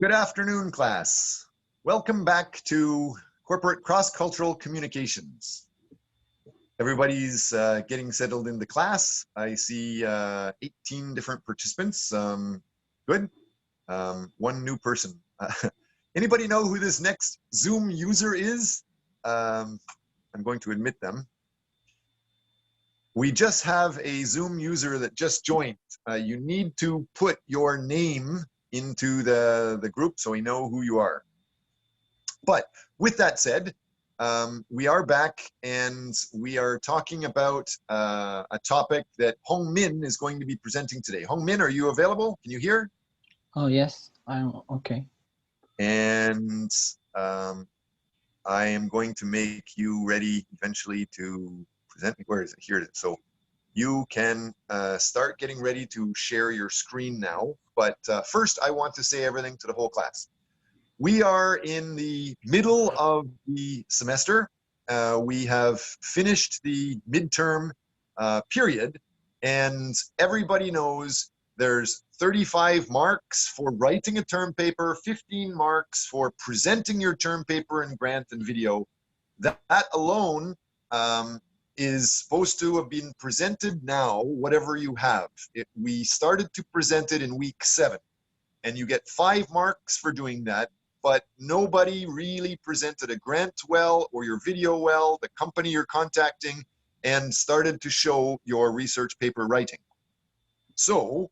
Good afternoon, class. Welcome back to Corporate Cross-Cultural Communications. Everybody's getting settled in the class. I see 18 different participants. Good. One new person. Anybody know who this next Zoom user is? I'm going to admit them. We just have a Zoom user that just joined. You need to put your name into the group so we know who you are. But with that said, we are back and we are talking about a topic that Hong Min is going to be presenting today. Hong Min, are you available? Can you hear? Oh, yes, I'm okay. And I am going to make you ready eventually to present. Where is it? Here it is. So you can start getting ready to share your screen now. But first, I want to say everything to the whole class. We are in the middle of the semester. We have finished the midterm period, and everybody knows there's 35 marks for writing a term paper, 15 marks for presenting your term paper in grant and video. That alone is supposed to have been presented now, whatever you have. We started to present it in week 7, and you get 5 marks for doing that, but nobody really presented a grant well or your video well, the company you're contacting, and started to show your research paper writing. So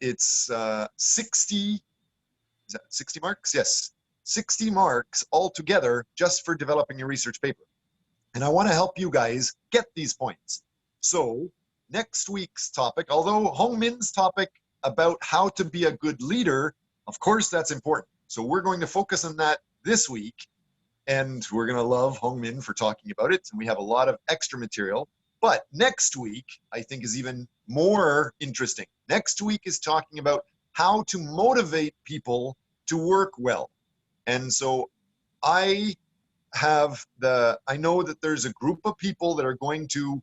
it's 60, is that 60 marks? Yes, 60 marks altogether just for developing your research paper. And I want to help you guys get these points. So next week's topic, although Hong Min's topic about how to be a good leader, of course that's important. So we're going to focus on that this week, and we're going to love Hong Min for talking about it. And we have a lot of extra material. But next week, I think, is even more interesting. Next week is talking about how to motivate people to work well. And so I know that there's a group of people that are going to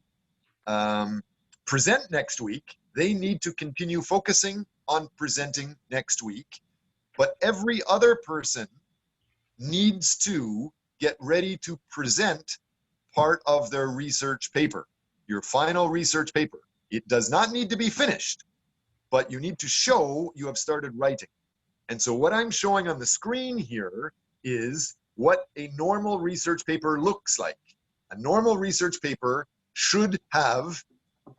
present next week. They need to continue focusing on presenting next week. But every other person needs to get ready to present part of their research paper, your final research paper. It does not need to be finished, but you need to show you have started writing. And so what I'm showing on the screen here is what a normal research paper looks like. A normal research paper should have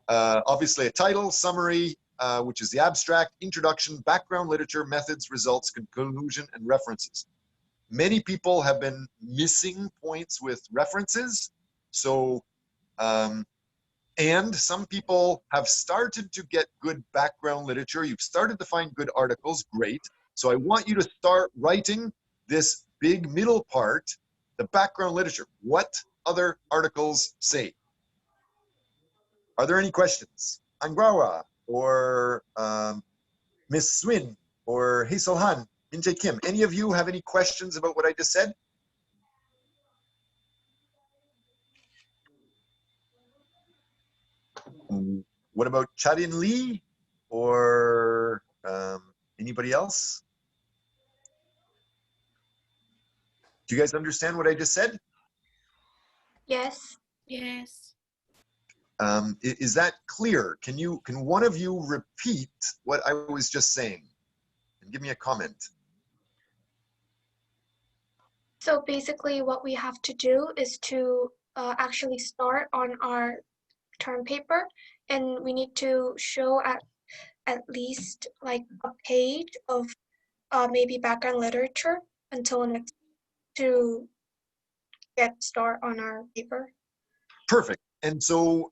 obviously a title, summary, which is the abstract, introduction, background literature, methods, results, conclusion, and references. Many people have been missing points with references. So, and some people have started to get good background literature. You've started to find good articles, great. So I want you to start writing this big middle part, the background literature. What other articles say? Are there any questions? Angrawa or Miss Swin or Hazel Han, Minjae Kim, any of you have any questions about what I just said? What about Charin Lee or anybody else? Do you guys understand what I just said? Yes. Yes. Is that clear? Can one of you repeat what I was just saying and give me a comment? So basically what we have to do is to actually start on our term paper, and we need to show at least like a page of maybe background literature until next to get start on our paper. Perfect. And so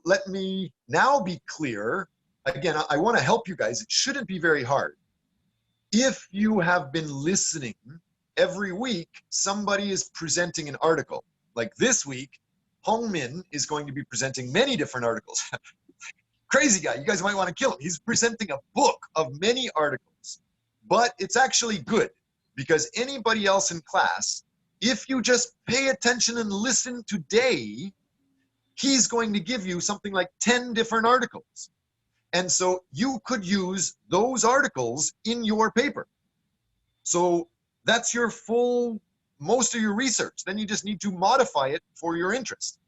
let me now be clear. Again, I want to help you guys. It shouldn't be very hard. If you have been listening, every week somebody is presenting an article. Like this week, Hong Min is going to be presenting many different articles. Crazy guy, you guys might want to kill him. He's presenting a book of many articles. But it's actually good, because anybody else in class, if you just pay attention and listen today, he's going to give you something like 10 different articles. And so you could use those articles in your paper. So that's your most of your research. Then you just need to modify it for your interest.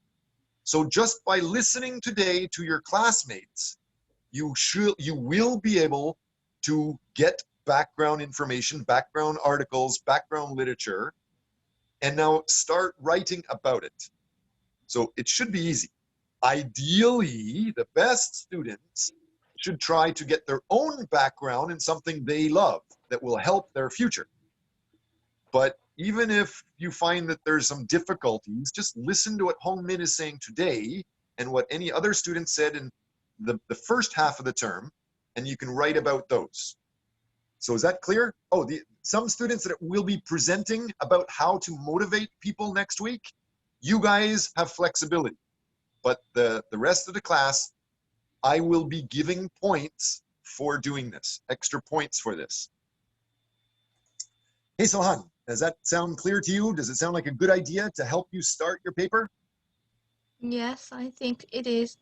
So just by listening today to your classmates, you will be able to get background information, background articles, background literature, and now start writing about it. So it should be easy. Ideally, the best students should try to get their own background in something they love that will help their future. But even if you find that there's some difficulties, just listen to what Hong Min is saying today and what any other student said in the first half of the term, and you can write about those. So is that clear? Oh, some students that will be presenting about how to motivate people next week, you guys have flexibility. But the rest of the class, I will be giving points for doing this, extra points for this. Hey, Sohan, does that sound clear to you? Does it sound like a good idea to help you start your paper? Yes, I think it is.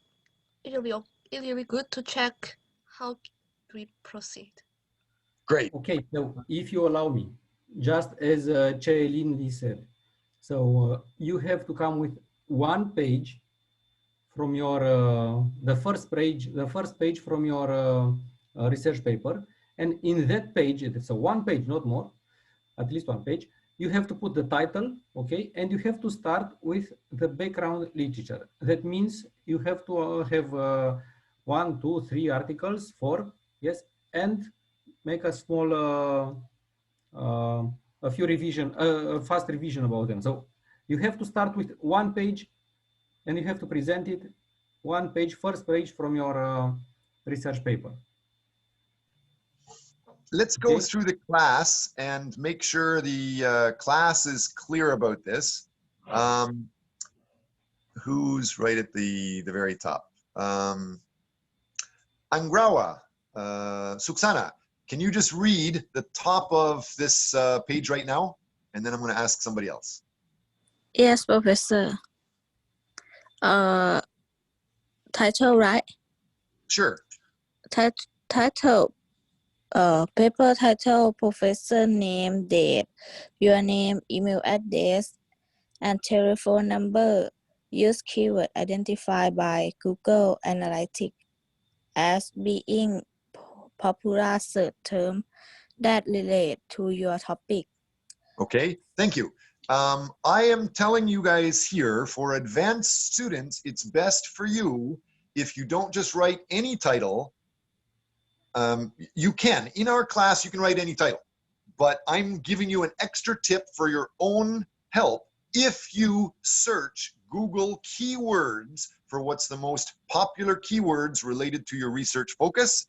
It will be good to check how we proceed. Great. Okay, so if you allow me, just as Che Lin Lee said, so you have to come with one page from your the first page from your research paper, and in that page, it's a one page, not more, at least one page, you have to put the title, okay, and you have to start with the background literature. That means you have to have 1, 2, 3 articles, 4, yes, and make a small a few revision, a fast revision about them. So you have to start with one page, and you have to present it one page, first page from your research paper. Let's go through the class and make sure the class is clear about this. Who's right at the very top? Angrawa, Suksana, can you just read the top of this page right now? And then I'm going to ask somebody else. Yes, Professor. Title, right? Sure. Title. Paper title, professor name, date, your name, email address, and telephone number. Use keyword identified by Google Analytics as being popular search term that relate to your topic. Okay, thank you. I am telling you guys here, for advanced students, it's best for you if you don't just write any title. You can. In our class, you can write any title. But I'm giving you an extra tip for your own help. If you search Google keywords for what's the most popular keywords related to your research focus,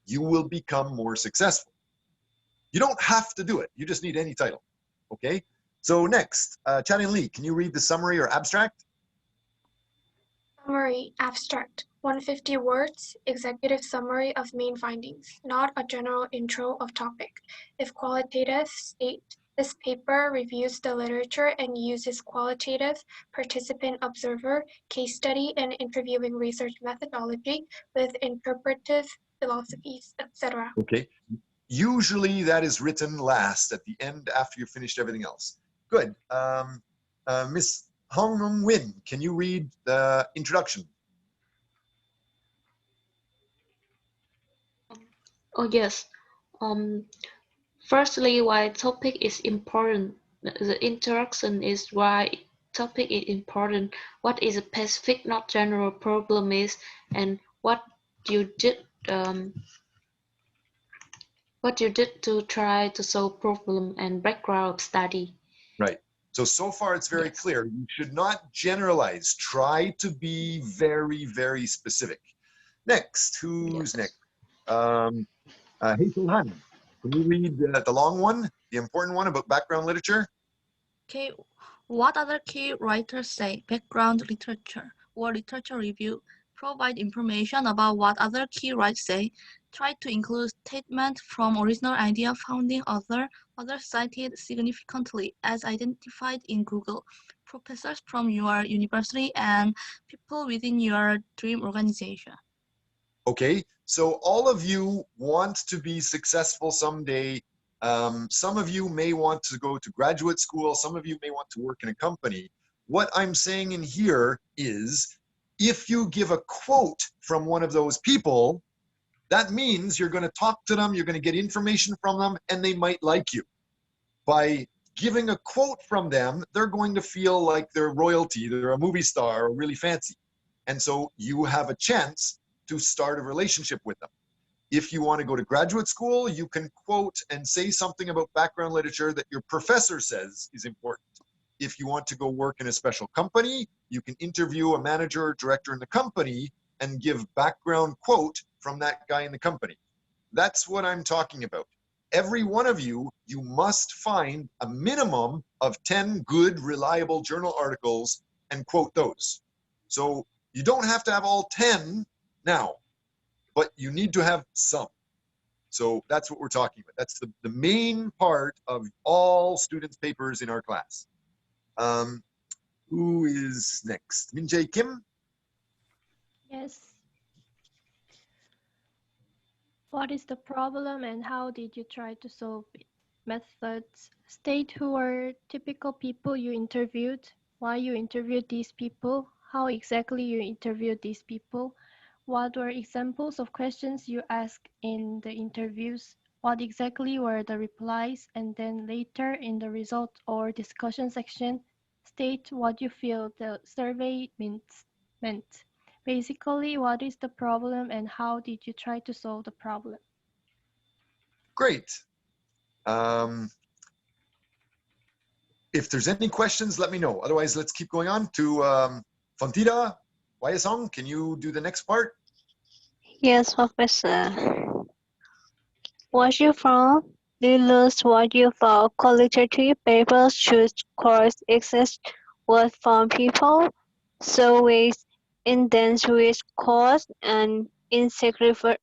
you will become more successful. You don't have to do it. You just need any title. Okay? So next, Chanin Lee, can you read the summary or abstract? Summary, abstract, 150 words, executive summary of main findings, not a general intro of topic. If qualitative, state, this paper reviews the literature and uses qualitative, participant observer, case study, and interviewing research methodology with interpretive philosophies, etc. Okay. Usually that is written last, at the end, after you've finished everything else. Good. Miss Hong Nung Win, can you read the introduction? Oh yes. Firstly, why topic is important. The introduction is why topic is important. What is a specific, not general problem is, and what you did. What you did to try to solve problem and background of study. Right. So far it's very clear. You should not generalize. Try to be very, very specific. Next, who's next? Hazel Han, can you read the long one, the important one about background literature? Okay, what other key writers say? Background literature or literature review. Provide information about what other key writers say. Try to include statements from original idea founding author, others cited significantly as identified in Google, professors from your university, and people within your dream organization. Okay, so all of you want to be successful someday Some of you may want to go to graduate school. Some of you may want to work in a company. What I'm saying in here is, if you give a quote from one of those people, that means you're going to talk to them, you're going to get information from them, and they might like you. By giving a quote from them, they're going to feel like they're royalty, they're a movie star, or really fancy. And so you have a chance to start a relationship with them. If you want to go to graduate school, you can quote and say something about background literature that your professor says is important. If you want to go work in a special company, you can interview a manager or director in the company and give background quote from that guy in the company. That's what I'm talking about. Every one of you, you must find a minimum of 10 good, reliable journal articles and quote those. So you don't have to have all 10 now, but you need to have some. So that's what we're talking about. That's the main part of all students' papers in our class. Who is next? Min-jae Kim? Yes. What is the problem and how did you try to solve it? Methods. State who are typical people you interviewed, why you interviewed these people, how exactly you interviewed these people, what were examples of questions you asked in the interviews, what exactly were the replies, and then later in the result or discussion section, state what you feel the survey meant. Basically, what is the problem and how did you try to solve the problem? Great. If there's any questions, let me know. Otherwise, let's keep going on to Fontida Wayasong. Can you do the next part? Yes, Professor. Where you from? Do you lose what you found? Qualitative papers should cross access word from people, surveys, indents with cause and insect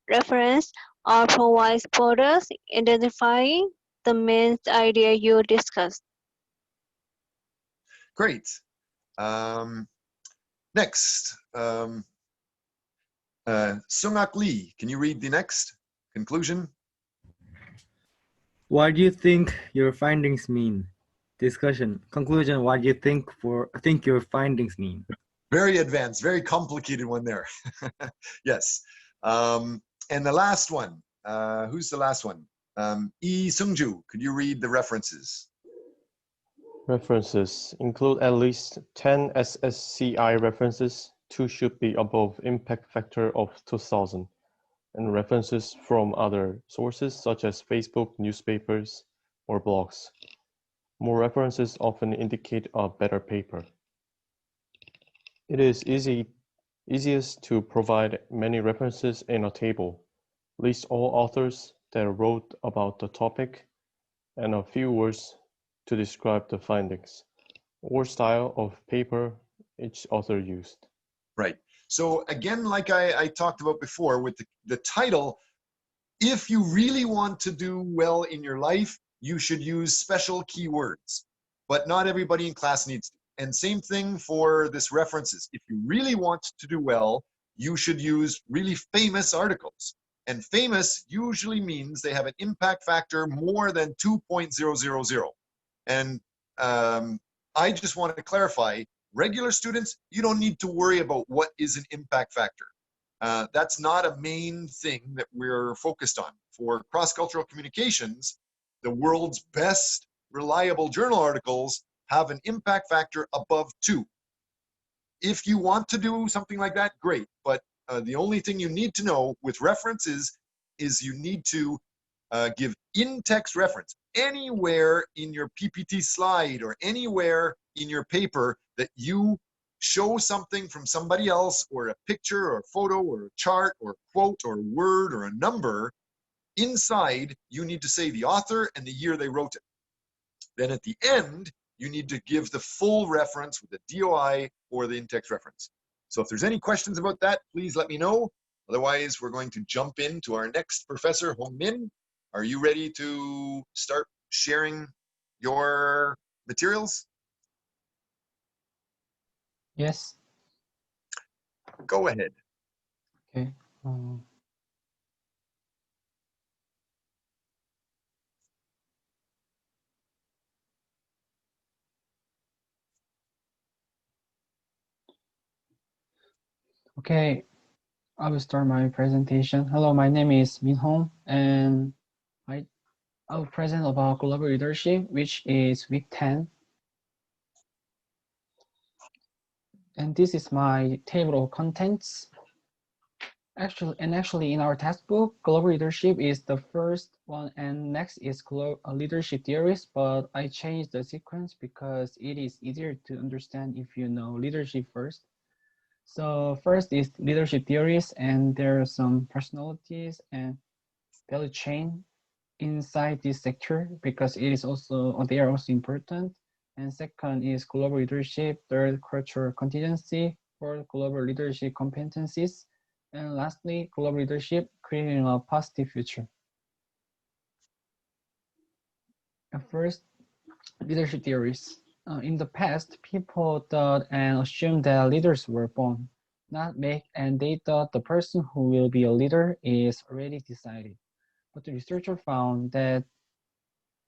reference, or provides borders identifying the main idea you discussed. Great. Next, Sung-ak Lee, can you read the next conclusion? What do you think your findings mean? Discussion. Conclusion. What do you think your findings mean? Very advanced, very complicated one there. Yes. And the last one, who's the last one? Lee Sung-ju, could you read the references? References include at least 10 SSCI references. 2 should be above impact factor of 2000, and references from other sources such as Facebook, newspapers, or blogs. More references often indicate a better paper. It is easiest to provide many references in a table. List all authors that wrote about the topic and a few words to describe the findings or style of paper each author used. Right. So again, like I talked about before with the title, if you really want to do well in your life, you should use special keywords, but not everybody in class needs to. And same thing for this references. If you really want to do well, you should use really famous articles. And famous usually means they have an impact factor more than 2.000. And I just want to clarify, regular students, you don't need to worry about what is an impact factor. That's not a main thing that we're focused on. For cross-cultural communications, the world's best reliable journal articles have an impact factor above 2. If you want to do something like that, great. But the only thing you need to know with references is you need to give in-text reference anywhere in your PPT slide or anywhere in your paper that you show something from somebody else, or a picture or a photo or a chart or a quote or a word or a number. Inside, you need to say the author and the year they wrote it. Then at the end, you need to give the full reference with the DOI or the in-text reference. So if there's any questions about that, please let me know. Otherwise, we're going to jump into our next professor, Hong Min. Are you ready to start sharing your materials? Yes. Go ahead. Okay. Okay, I will start my presentation. Hello, my name is Min Hong, and I will present about global leadership, which is week 10. And this is my table of contents. Actually, in our textbook, global leadership is the first one, and next is leadership theories. But I changed the sequence because it is easier to understand if you know leadership first. So first is leadership theories, and there are some personalities and value chain inside this sector because it is also they are also important. And second is global leadership, third cultural contingency, fourth global leadership competencies, and lastly global leadership creating a positive future. And first, leadership theories. In the past, people thought and assumed that leaders were born, not made, and they thought the person who will be a leader is already decided. But the researcher found that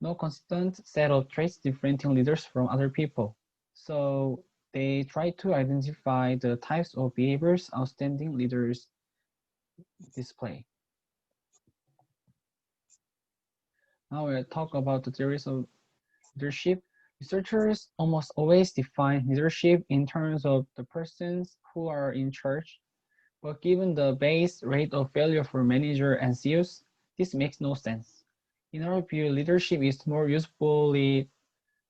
no constant set of traits differentiating leaders from other people. So they try to identify the types of behaviors outstanding leaders display. Now we'll talk about the theories of leadership. Researchers almost always define leadership in terms of the persons who are in charge, but given the base rate of failure for managers and CEOs, this makes no sense. In our view, leadership is more usefully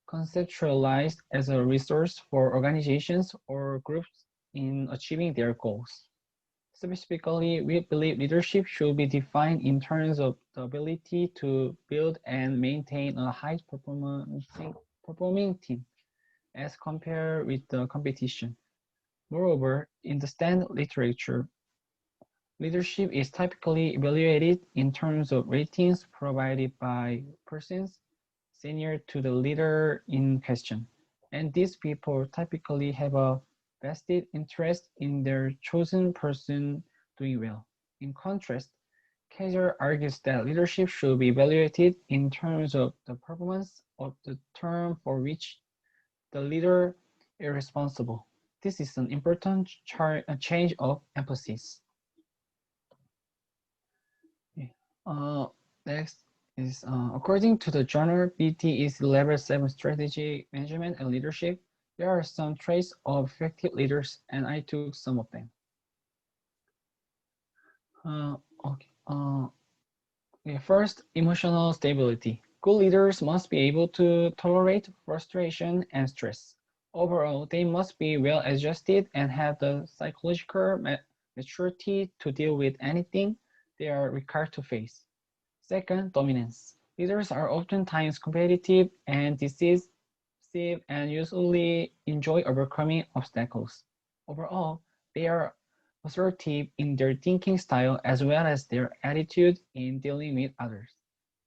conceptualized as a resource for organizations or groups in achieving their goals. Specifically, we believe leadership should be defined in terms of the ability to build and maintain a high-performing team as compared with the competition. Moreover, in the standard literature, leadership is typically evaluated in terms of ratings provided by persons senior to the leader in question, and these people typically have a vested interest in their chosen person doing well. In contrast, Kaiser argues that leadership should be evaluated in terms of the performance of the term for which the leader is responsible. This is an important change of emphasis. Next is according to the journal BT is Level 7 Strategy Management and Leadership. There are some traits of effective leaders, and I took some of them. First, emotional stability. Good leaders must be able to tolerate frustration and stress. Overall, they must be well adjusted and have the psychological maturity to deal with anything they are required to face. Second, dominance. Leaders are oftentimes competitive and decisive and usually enjoy overcoming obstacles. Overall, they are assertive in their thinking style as well as their attitude in dealing with others.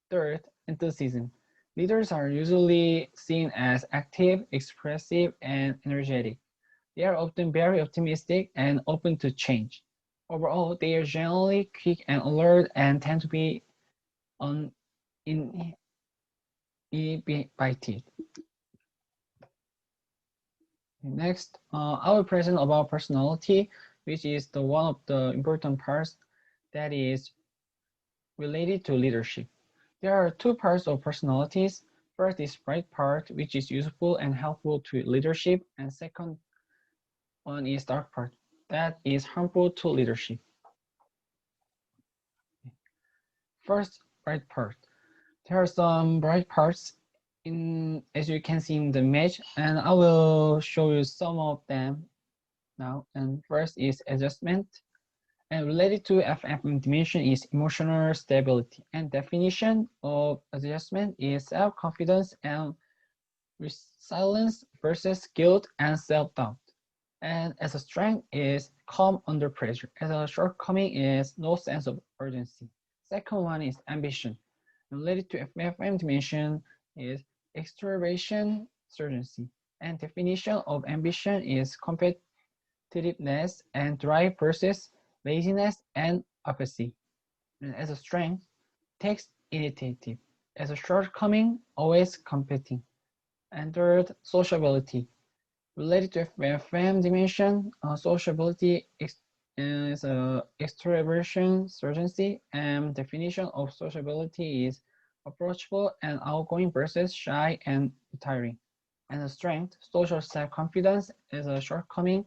Third, enthusiasm. Leaders are usually seen as active, expressive, and energetic. They are often very optimistic and open to change. Overall, they are generally quick and alert and tend to be inhibited. Next, I will present about personality, which is the one of the important parts that is related to leadership. There are two parts of personalities. First is bright part, which is useful and helpful to leadership, and second one is dark part, that is harmful to leadership. First, bright part. There are some bright parts as you can see in the image, and I will show you some of them now. And first is adjustment, and related to FM dimension is emotional stability, and definition of adjustment is self-confidence and resilience versus guilt and self-doubt. And as a strength is calm under pressure. As a shortcoming is no sense of urgency. Second one is ambition. Related to FM dimension is extraversion, urgency. And definition of ambition is competitiveness and drive versus laziness and apathy. And as a strength, takes initiative. As a shortcoming, always competing. And third, sociability. Related to FM dimension, sociability is extroversion, urgency, and definition of sociability is approachable and outgoing versus shy and retiring. And the strength, social self-confidence, is a shortcoming,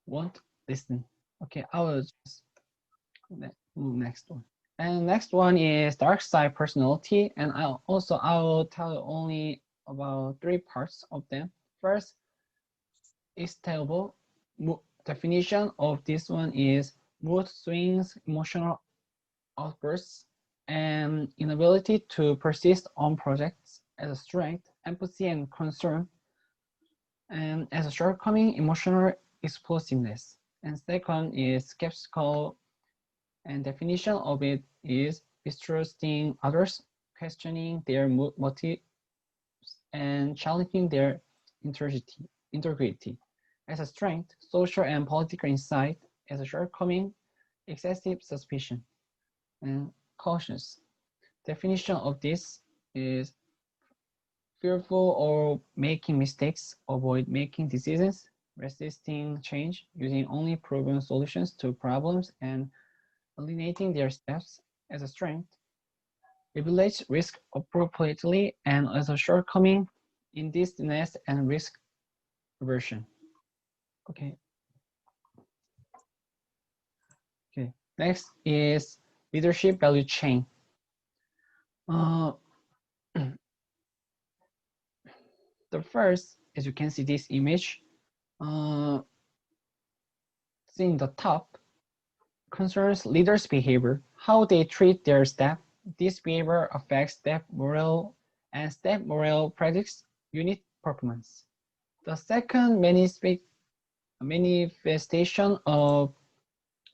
won't listen. Okay, I will just move next one. And next one is dark side personality, and I will tell you only about 3 parts of them. First, stable. Definition of this one is mood swings, emotional outbursts, and inability to persist on projects. As a strength, empathy and concern, and as a shortcoming, emotional explosiveness. And second is skeptical, and definition of it is distrusting others, questioning their motives, and challenging their integrity. As a strength, social and political insight. As a shortcoming, excessive suspicion and cautious. Definition of this is fearful or making mistakes, avoid making decisions, resisting change, using only proven solutions to problems, and eliminating their steps. As a strength, evaluates risk appropriately, and as a shortcoming, indecisiveness and risk aversion. Okay. Okay. Next is leadership value chain. The first, as you can see this image, seeing the top, concerns leaders' behavior, how they treat their staff. This behavior affects staff morale, and staff morale predicts unit performance. The second manifestation of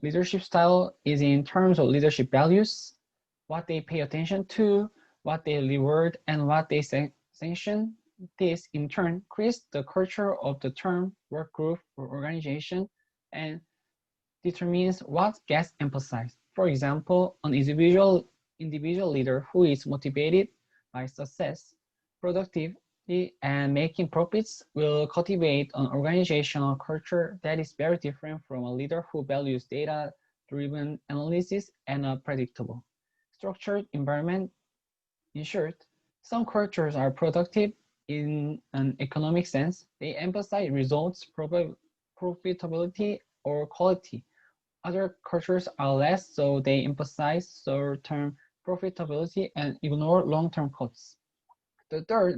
leadership style is in terms of leadership values, what they pay attention to, what they reward, and what they sanction. This, in turn, creates the culture of the term, work group, or organization, and determines what gets emphasized. For example, an individual leader who is motivated by success, productivity, and making profits will cultivate an organizational culture that is very different from a leader who values data-driven analysis and a predictable, structured environment. In short, some cultures are productive in an economic sense. They emphasize results, profitability, or quality. Other cultures are less, so they emphasize short-term profitability and ignore long-term costs. The third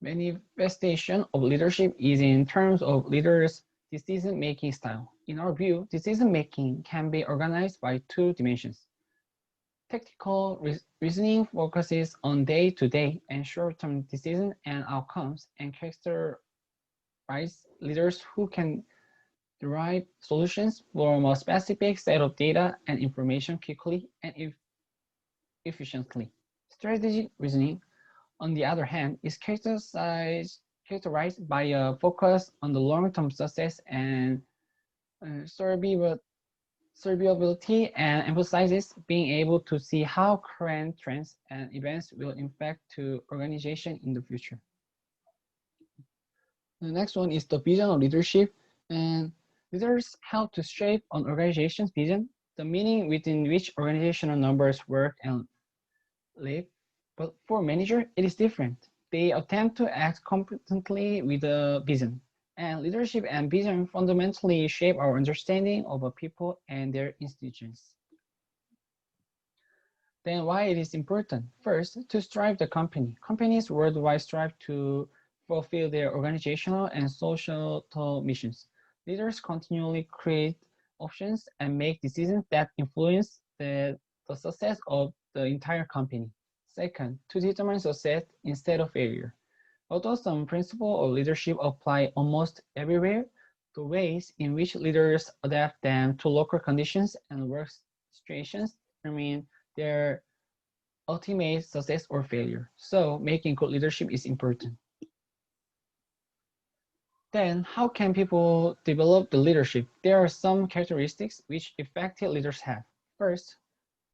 manifestation of leadership is in terms of leaders' decision-making style. In our view, decision-making can be organized by 2 dimensions. Tactical reasoning focuses on day-to-day and short-term decisions and outcomes, and characterize leaders who can derive solutions from a specific set of data and information quickly and efficiently. Strategic reasoning, on the other hand, is characterized by a focus on the long-term success and survivability, and emphasizes being able to see how current trends and events will impact to organization in the future. The next one is the vision of leadership, and leaders help to shape an organization's vision, the meaning within which organizational numbers work and live. But for manager, it is different. They attempt to act competently with a vision. And leadership and vision fundamentally shape our understanding of a people and their institutions. Then why it is important? First, to strive the company. Companies worldwide strive to fulfill their organizational and societal missions. Leaders continually create options and make decisions that influence the success of the entire company. Second, to determine success instead of failure. Although some principles of leadership apply almost everywhere, the ways in which leaders adapt them to local conditions and work situations determine their ultimate success or failure. So making good leadership is important. Then how can people develop the leadership? There are some characteristics which effective leaders have. First,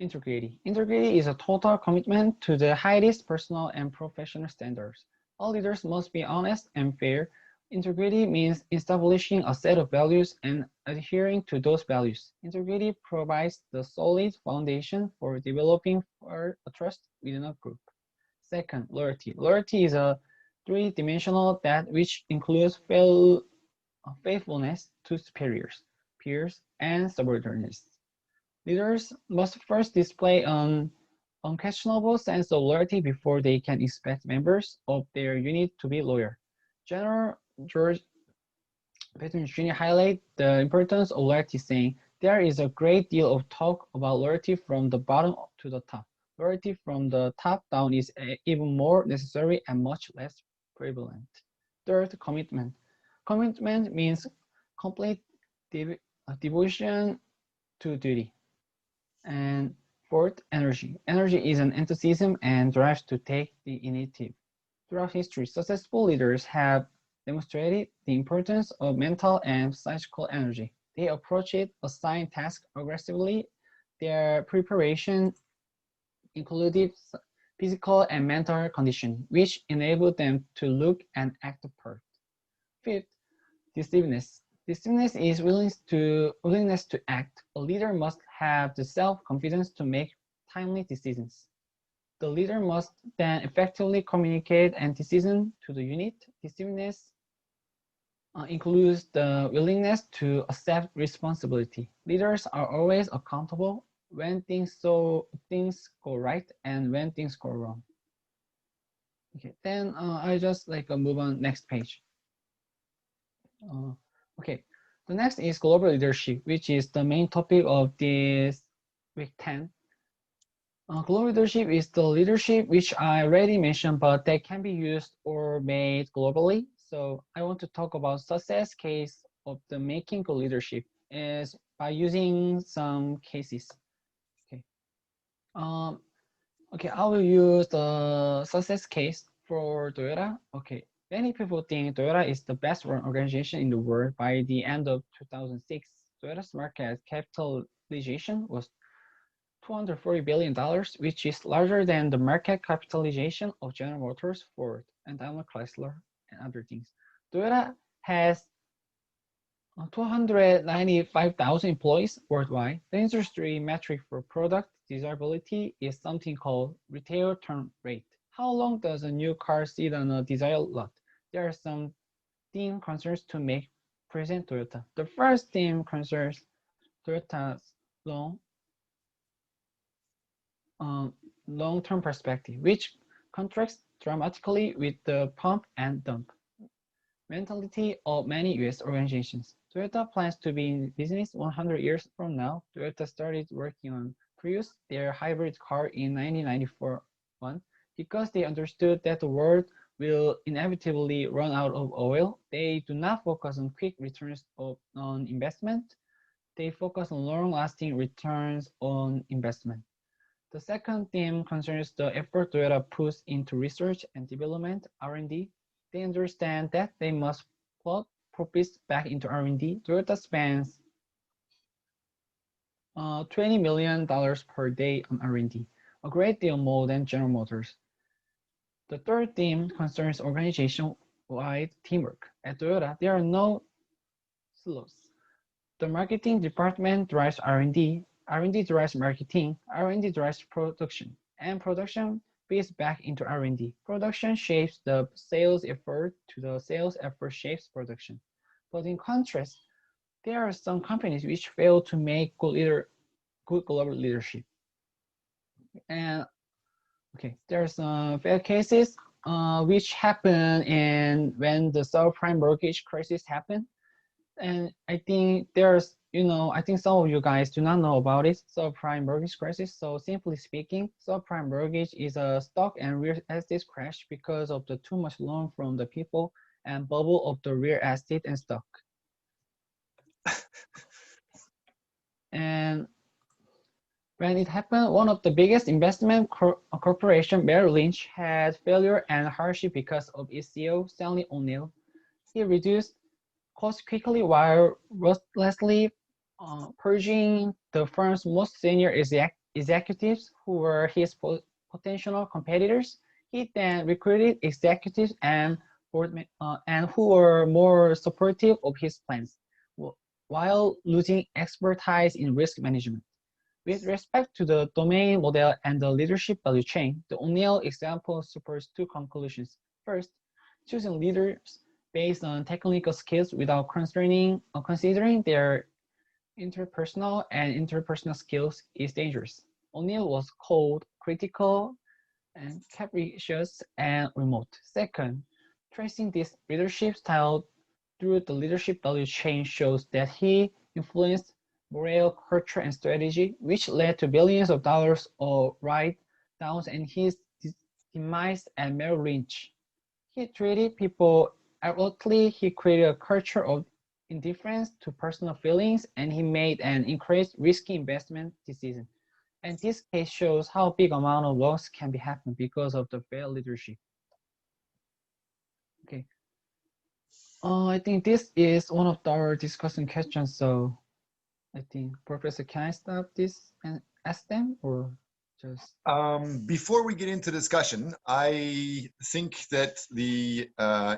integrity. Integrity is a total commitment to the highest personal and professional standards. All leaders must be honest and fair. Integrity means establishing a set of values and adhering to those values. Integrity provides the solid foundation for developing a trust within a group. Second, loyalty. Loyalty is a three-dimensional that which includes faithfulness to superiors, peers, and subordinates. Leaders must first display an unquestionable sense of loyalty before they can expect members of their unit to be loyal. General George Petrusini highlight the importance of loyalty, saying, there is a great deal of talk about loyalty from the bottom to the top. Loyalty from the top down is even more necessary and much less prevalent. Third, commitment. Commitment means complete devotion to duty. And fourth, energy. Energy is an enthusiasm and drive to take the initiative. Throughout history, successful leaders have demonstrated the importance of mental and psychical energy. They approach it, assign tasks aggressively. Their preparation included physical and mental condition, which enabled them to look and act the part. Fifth, decisiveness. Decisiveness is willingness to act. A leader must have the self-confidence to make timely decisions. The leader must then effectively communicate and decision to the unit. Decisiveness includes the willingness to accept responsibility. Leaders are always accountable when things go right and when things go wrong. Okay, then I just move on next page. Okay, the next is global leadership, which is the main topic of this week 10. Global leadership is the leadership which I already mentioned, but that can be used or made globally. So I want to talk about success case of the making good leadership is by using some cases. Okay. Okay, I will use the success case for Toyota. Okay, many people think Toyota is the best run organization in the world. By the end of 2006, Toyota's market capitalization was $240 billion, which is larger than the market capitalization of General Motors, Ford, and Daimler Chrysler, and other things. Toyota has 295,000 employees worldwide. The industry metric for product desirability is something called retail turn rate. How long does a new car sit on a desire lot? There are some theme concerns to make present Toyota. The first theme concerns Toyota's long-term perspective, which contrasts dramatically with the pump and dump mentality of many US organizations. Toyota plans to be in business 100 years from now. Toyota started working on Prius, their hybrid car, in 1994 because they understood that the world will inevitably run out of oil. They do not focus on quick returns on investment. They focus on long-lasting returns on investment. The second theme concerns the effort Toyota puts into research and development, R&D. They understand that they must plug profits back into R&D. Toyota spends $20 million per day on R&D, a great deal more than General Motors. The third theme concerns organization-wide teamwork. At Toyota, there are no silos. The marketing department drives R&D, R&D drives marketing, R&D drives production, and production feeds back into R&D. Production shapes the sales effort to the sales effort shapes production. But in contrast, there are some companies which fail to make good global leadership. And okay, there's some failed cases which happen when the subprime mortgage crisis happened. And I think I think some of you guys do not know about it, subprime mortgage crisis. So simply speaking, subprime mortgage is a stock and real estate crash because of the too much loan from the people and bubble of the real estate and stock. And when it happened, one of the biggest investment corporation, Merrill Lynch, had failure and hardship because of its CEO, Stanley O'Neill. He reduced costs quickly while ruthlessly purging the firm's most senior executives who were his potential competitors. He then recruited executives and who were more supportive of his plans. while losing expertise in risk management. With respect to the domain model and the leadership value chain, the O'Neill example supports two conclusions. First, choosing leaders based on technical skills without considering their interpersonal and interpersonal skills is dangerous. O'Neill was cold, critical, and capricious and remote. Second, tracing this leadership style through the leadership value chain shows that he influenced morale, culture, and strategy, which led to billions of dollars of write-downs and his demise at Merrill Lynch. He treated people adroitly, he created a culture of indifference to personal feelings, and he made and encouraged risky investment decisions. And this case shows how big amount of loss can be happen because of the bad leadership. Okay. I think this is one of our discussion questions. So I think, Professor, can I stop this and ask them or just? Before we get into discussion, I think that the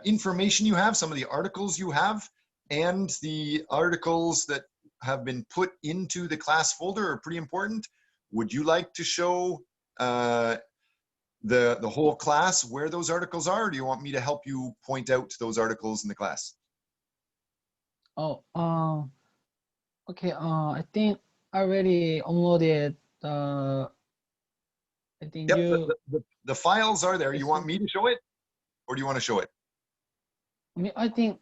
information you have, some of the articles you have, and the articles that have been put into the class folder are pretty important. Would you like to show the whole class where those articles are, or do you want me to help you point out those articles in the class? Oh, okay. I think I already uploaded the. I think Yep, you. the files are there. You want me to show it, or do you want to show it? I think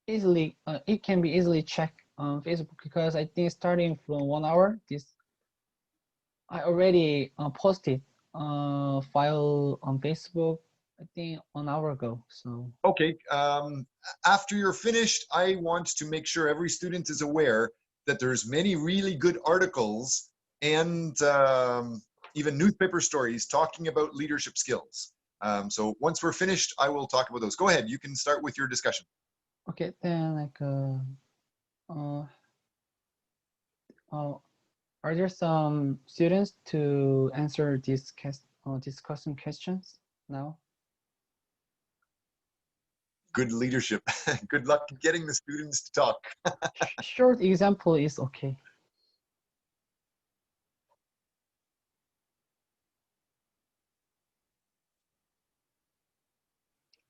easily it can be easily checked on Facebook because I think starting from 1 hour, I already posted file on Facebook. I think 1 hour ago. So okay. After you're finished, I want to make sure every student is aware that there's many really good articles and even newspaper stories talking about leadership skills. So once we're finished, I will talk about those. Go ahead. You can start with your discussion. Okay, then are there some students to answer these discussion questions now? Good leadership. Good luck getting the students to talk. Short example is okay.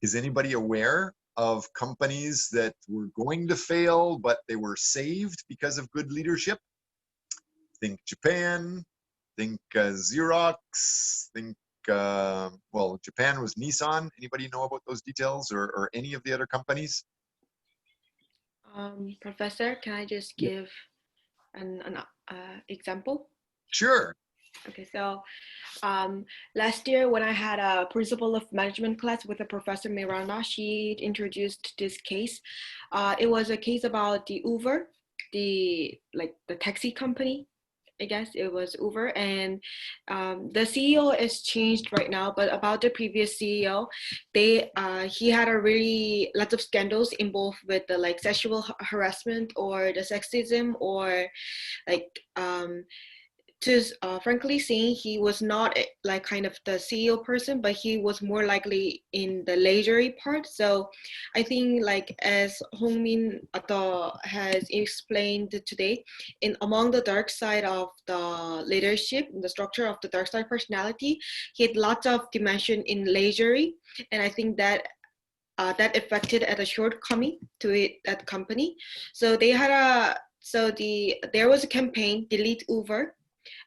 Is anybody aware of companies that were going to fail, but they were saved because of good leadership? Think Japan, think Xerox, think, well, Japan was Nissan. Anybody know about those details, or any of the other companies? Professor, can I just give an example? Sure. Okay, so last year when I had a principle of management class with a Professor Miranda, she introduced this case. It was a case about the Uber, the taxi company. I guess it was Uber, and the CEO is changed right now. But about the previous CEO, he had a really lots of scandals involved with the sexual harassment or the sexism or frankly saying, he was not kind of the CEO person, but he was more likely in the leisure part. So I think as Hongmin has explained today, among the dark side of the leadership, the structure of the dark side personality, he had lots of dimension in leisure, and I think that that affected at a shortcoming to that company. So they had there was a campaign, Delete Uber,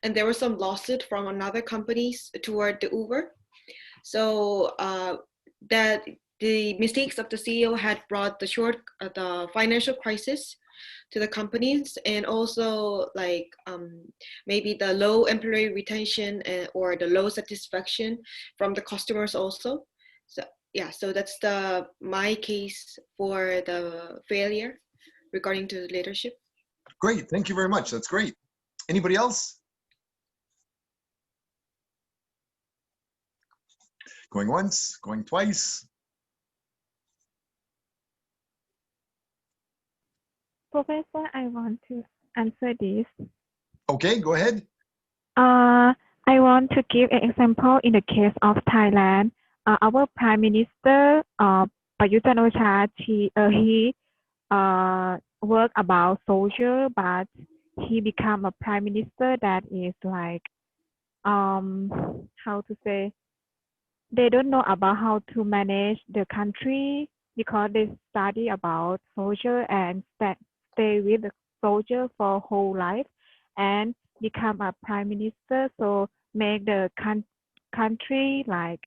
and there was some lawsuit from another companies toward the Uber. So that the mistakes of the CEO had brought the financial crisis to the companies, and also maybe the low employee retention or the low satisfaction from the customers also. So yeah, so that's my case for the failure regarding to leadership. Great, thank you very much. That's great. Anybody else? Going once, going twice. Professor, I want to answer this. Okay, go ahead. I want to give an example in the case of Thailand. Our Prime Minister, Prayut Chan-o-cha, he work about soldier, but he become a prime minister that is like how to say, they don't know about how to manage the country because they study about soldier and stay with the soldier for whole life and become a prime minister, so make the country like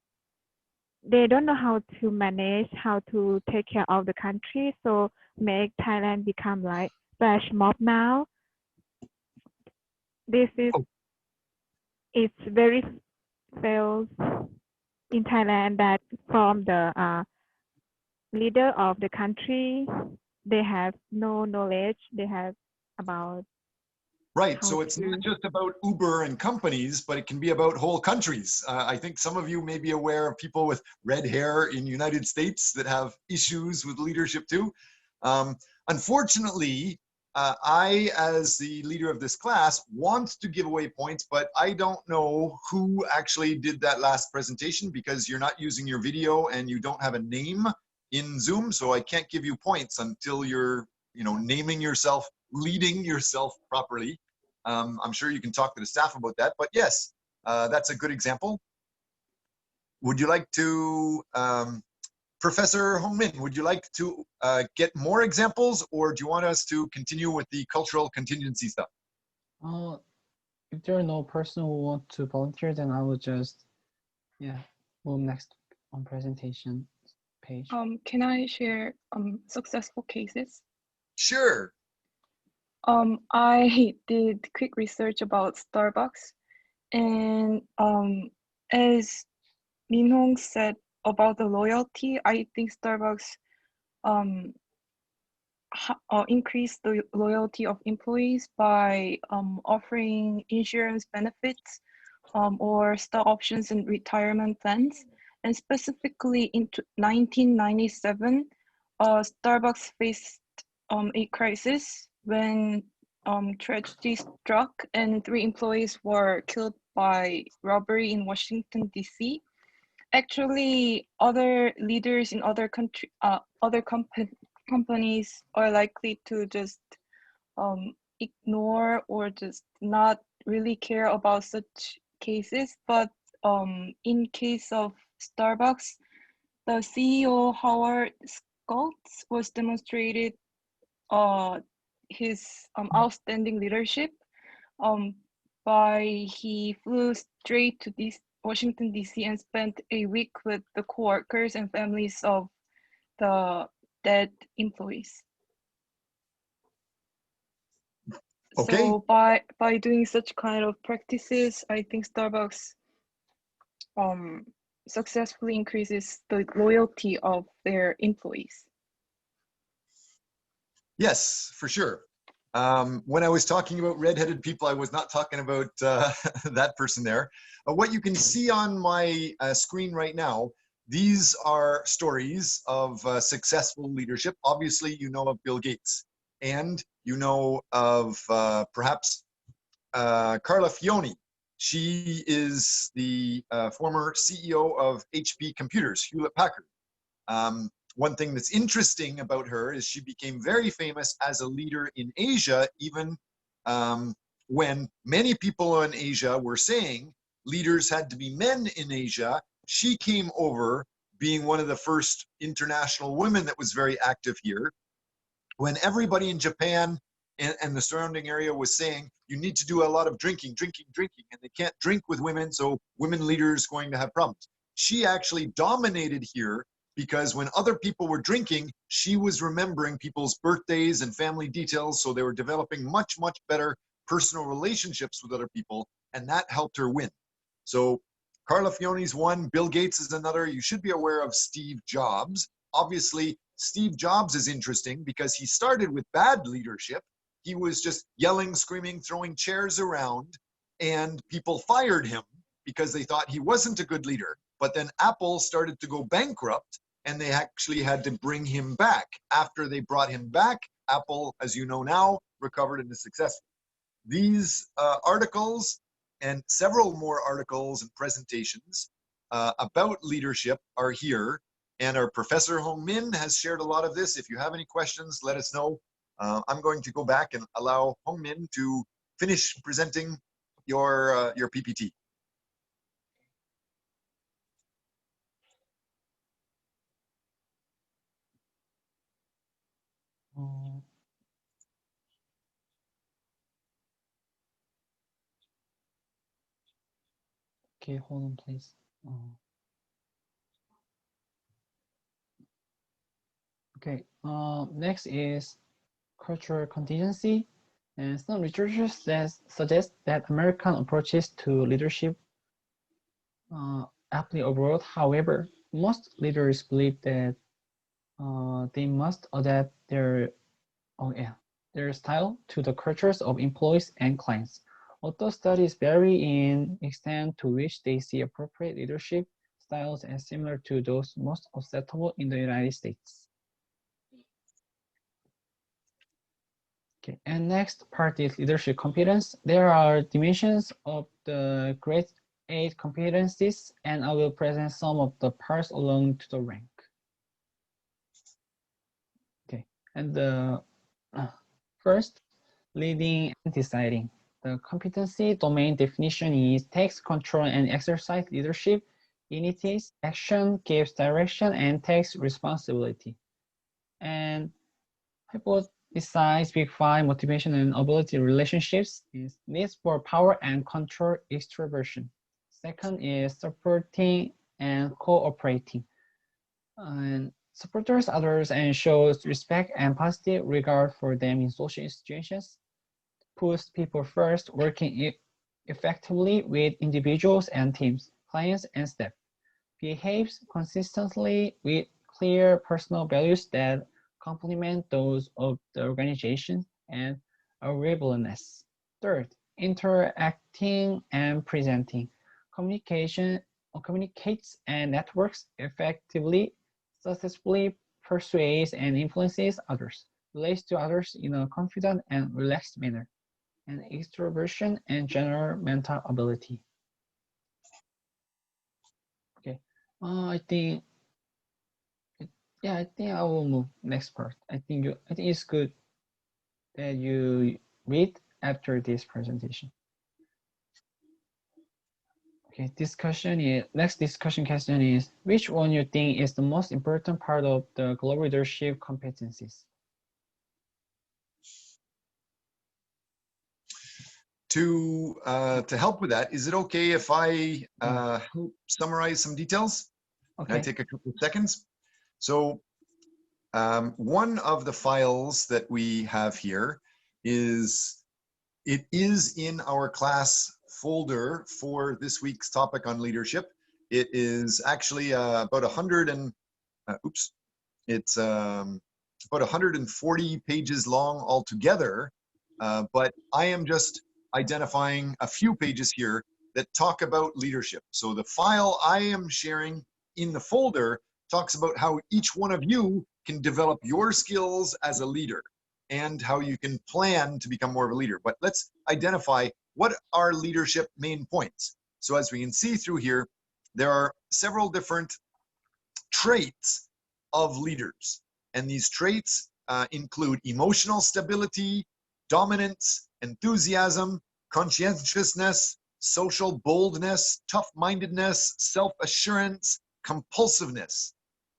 they don't know how to manage, how to take care of the country, so make Thailand become like flash mob now. This is Oh. it's very fails in Thailand that from the leader of the country, they have no knowledge. They have about Right. how So it's not to. just about Uber and companies, but it can be about whole countries. I think some of you may be aware of people with red hair in United States that have issues with leadership too. Unfortunately, I, as the leader of this class, want to give away points, but I don't know who actually did that last presentation because you're not using your video and you don't have a name in Zoom. So I can't give you points until you're, naming yourself, leading yourself properly. I'm sure you can talk to the staff about that, but yes, that's a good example. Would you like to, Professor Hongmin, would you like to get more examples, or do you want us to continue with the cultural contingency stuff? If there are no person who want to volunteer, then I will just, move next on presentation page. Can I share successful cases? Sure. I did quick research about Starbucks, and as Min Hong said about the loyalty, I think Starbucks increase the loyalty of employees by offering insurance benefits or stock options and retirement plans. And specifically in 1997, Starbucks faced a crisis when tragedy struck and 3 employees were killed by robbery in Washington, D.C. Actually, other leaders in other companies are likely to just ignore or just not really care about such cases. But in case of Starbucks, the CEO Howard Schultz was demonstrated his outstanding leadership by he flew straight to Washington, D.C. and spent a week with the co-workers and families of the dead employees. Okay. So by doing such kind of practices, I think Starbucks successfully increases the loyalty of their employees. Yes, for sure. When I was talking about redheaded people, I was not talking about that person there. What you can see on my screen right now, these are stories of successful leadership. Obviously, you know of Bill Gates, and you know of perhaps Carla Fioni. She is the former CEO of HP Computers, Hewlett Packard. One thing that's interesting about her is she became very famous as a leader in Asia, even when many people in Asia were saying leaders had to be men in Asia. She came over being one of the first international women that was very active here. When everybody in Japan and the surrounding area was saying, you need to do a lot of drinking, and they can't drink with women, so women leaders going to have problems. She actually dominated here because when other people were drinking, she was remembering people's birthdays and family details, so they were developing much, much better personal relationships with other people, and that helped her win. So Carla Fioni's one, Bill Gates is another. You should be aware of Steve Jobs. Obviously, Steve Jobs is interesting because he started with bad leadership. He was just yelling, screaming, throwing chairs around, and people fired him because they thought he wasn't a good leader. But then Apple started to go bankrupt, and they actually had to bring him back. After they brought him back, Apple, as you know now, recovered and is successful. These articles and several more articles and presentations about leadership are here. And our Professor Hong Min has shared a lot of this. If you have any questions, let us know. I'm going to go back and allow Hongmin to finish presenting your PPT. Okay, hold on, please. Okay, next is cultural contingency. And some researchers suggest that American approaches to leadership apply abroad. However, most leaders believe that they must adapt their style to the cultures of employees and clients. Although studies vary in extent to which they see appropriate leadership styles as similar to those most acceptable in the United States. Okay, and next part is leadership competence. There are dimensions of the grade 8 competencies, and I will present some of the parts along to the rank. Okay, and the first, leading and deciding. The competency domain definition is takes control and exercise leadership, initiates action, gives direction, and takes responsibility. And hypothesize Big Five motivation and ability relationships is needs for power and control extroversion. Second is supporting and cooperating. And supporters others and shows respect and positive regard for them in social situations. Puts people first, working effectively with individuals and teams, clients and staff. Behaves consistently with clear personal values that complement those of the organization and agreeableness. Third, interacting and presenting. Communicates and networks effectively, successfully persuades and influences others, relates to others in a confident and relaxed manner, and extroversion and general mental ability. Okay, I think I will move next part. I think it's good that you read after this presentation. Okay, next discussion question is, which one you think is the most important part of the global leadership competencies? To help with that, is it okay if I summarize some details? Okay. Can I take a couple of seconds? So one of the files that we have here is in our class folder for this week's topic on leadership. It is actually about 140 pages long altogether, but I am just identifying a few pages here that talk about leadership. So the file I am sharing in the folder talks about how each one of you can develop your skills as a leader and how you can plan to become more of a leader. But let's identify what are leadership main points. So as we can see through here, there are several different traits of leaders. And these traits include emotional stability, dominance, enthusiasm, conscientiousness, social boldness, tough-mindedness, self-assurance, compulsiveness.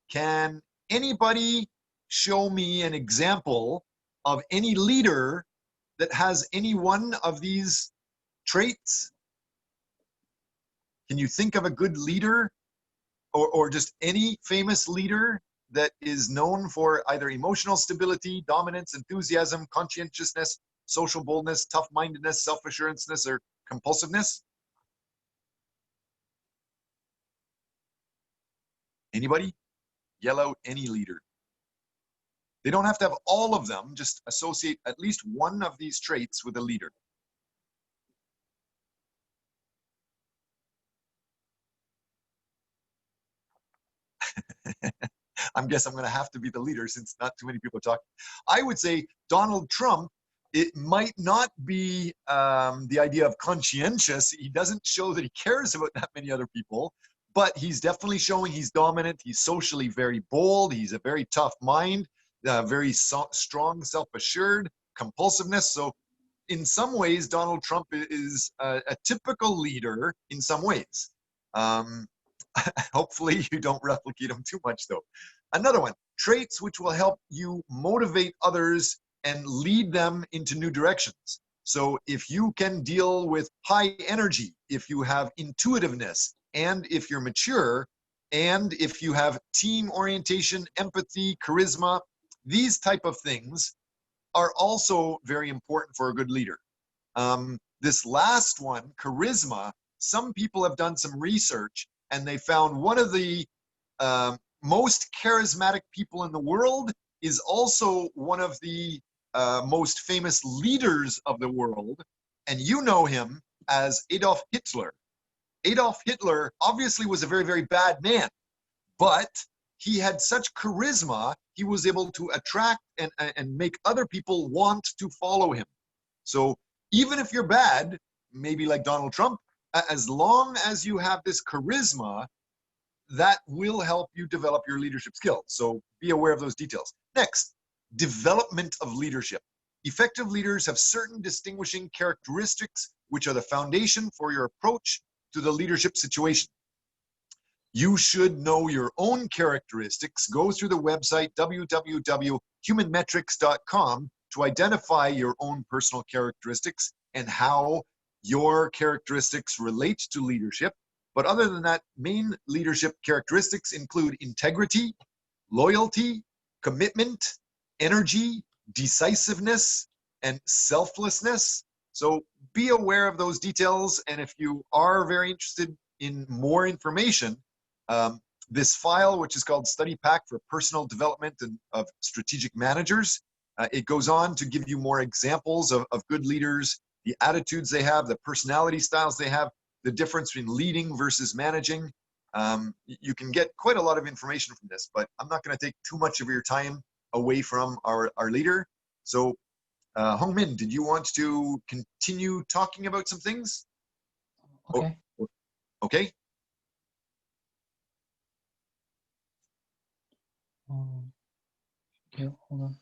Can anybody show me an example of any leader that has any one of these traits? Can you think of a good leader or just any famous leader that is known for either emotional stability, dominance, enthusiasm, conscientiousness, social boldness, tough-mindedness, self-assuranceness, or compulsiveness? Anybody? Yell out any leader. They don't have to have all of them, just associate at least one of these traits with a leader. I guess I'm going to have to be the leader since not too many people are talking. I would say Donald Trump, it might not be the idea of conscientious. He doesn't show that he cares about that many other people, but he's definitely showing he's dominant. He's socially very bold. He's a very tough mind. very strong, self-assured, compulsiveness. So in some ways, Donald Trump is a typical leader in some ways. Hopefully you don't replicate him too much though. Another one, traits which will help you motivate others and lead them into new directions. So if you can deal with high energy, if you have intuitiveness, and if you're mature, and if you have team orientation, empathy, charisma, these type of things are also very important for a good leader. This last one, charisma, some people have done some research and they found one of the most charismatic people in the world is also one of the most famous leaders of the world. And you know him as Adolf Hitler. Adolf Hitler obviously was a very, very bad man, but he had such charisma, he was able to attract and make other people want to follow him. So even if you're bad, maybe like Donald Trump, as long as you have this charisma, that will help you develop your leadership skills. So be aware of those details. Next, development of leadership. Effective leaders have certain distinguishing characteristics which are the foundation for your approach to the leadership situation. You should know your own characteristics. Go through the website www.humanmetrics.com to identify your own personal characteristics and how your characteristics relate to leadership. But other than that, main leadership characteristics include integrity, loyalty, commitment, energy, decisiveness, and selflessness. So be aware of those details. And if you are very interested in more information, this file, which is called Study Pack for Personal Development and of Strategic Managers, it goes on to give you more examples of good leaders, the attitudes they have, the personality styles they have, the difference between leading versus managing. You can get quite a lot of information from this, but I'm not going to take too much of your time away from our leader. So Hong Min, did you want to continue talking about some things? Okay. Oh, okay. Okay, hold on.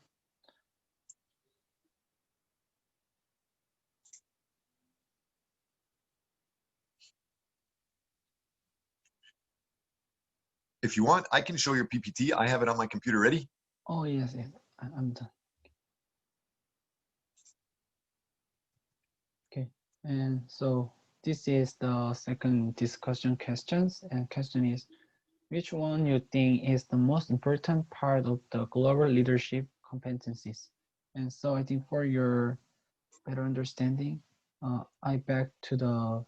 If you want, I can show your PPT. I have it on my computer ready. Oh, yes, yes. I'm done. Okay, and so this is the second discussion questions, and question is, which one you think is the most important part of the global leadership competencies? And so I think for your better understanding, I back to the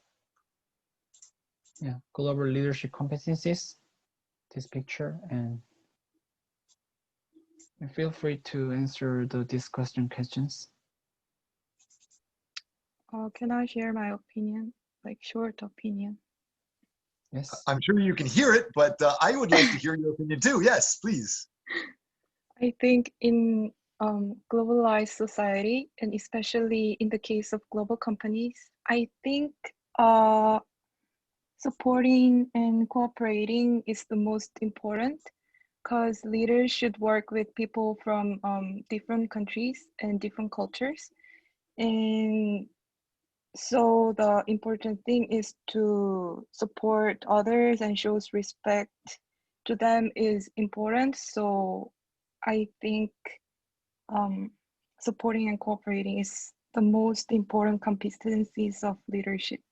global leadership competencies, this picture, and feel free to answer the discussion questions. Can I share my opinion, like short opinion? Yes. I'm sure you can hear it, but I would like to hear your opinion too. Yes, please. I think in globalized society, and especially in the case of global companies, I think supporting and cooperating is the most important, because leaders should work with people from different countries and different cultures. And so the important thing is to support others and shows respect to them is important. So I think supporting and cooperating is the most important competencies of leadership.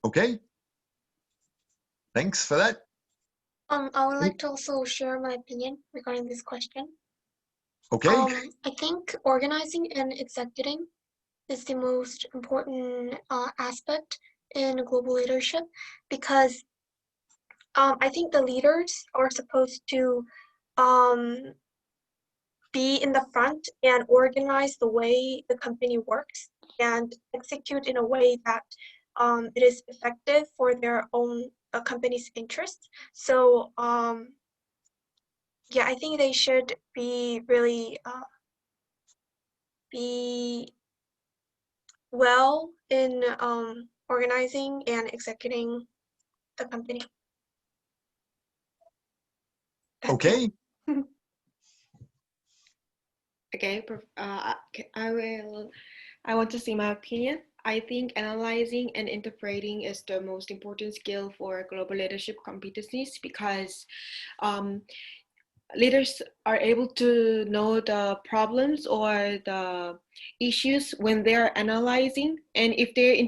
Okay. Thanks for that. I would like to also share my opinion regarding this question. Okay. I think organizing and executing is the most important aspect in global leadership, because I think the leaders are supposed to be in the front and organize the way the company works and execute in a way that it is effective for their own company's interests. So yeah, I think they should be really be well in organizing and executing the company. Okay. Okay, I want to see my opinion. I think analyzing and interpreting is the most important skill for global leadership competencies because um, leaders are able to know the problems or the issues when they're analyzing, and if they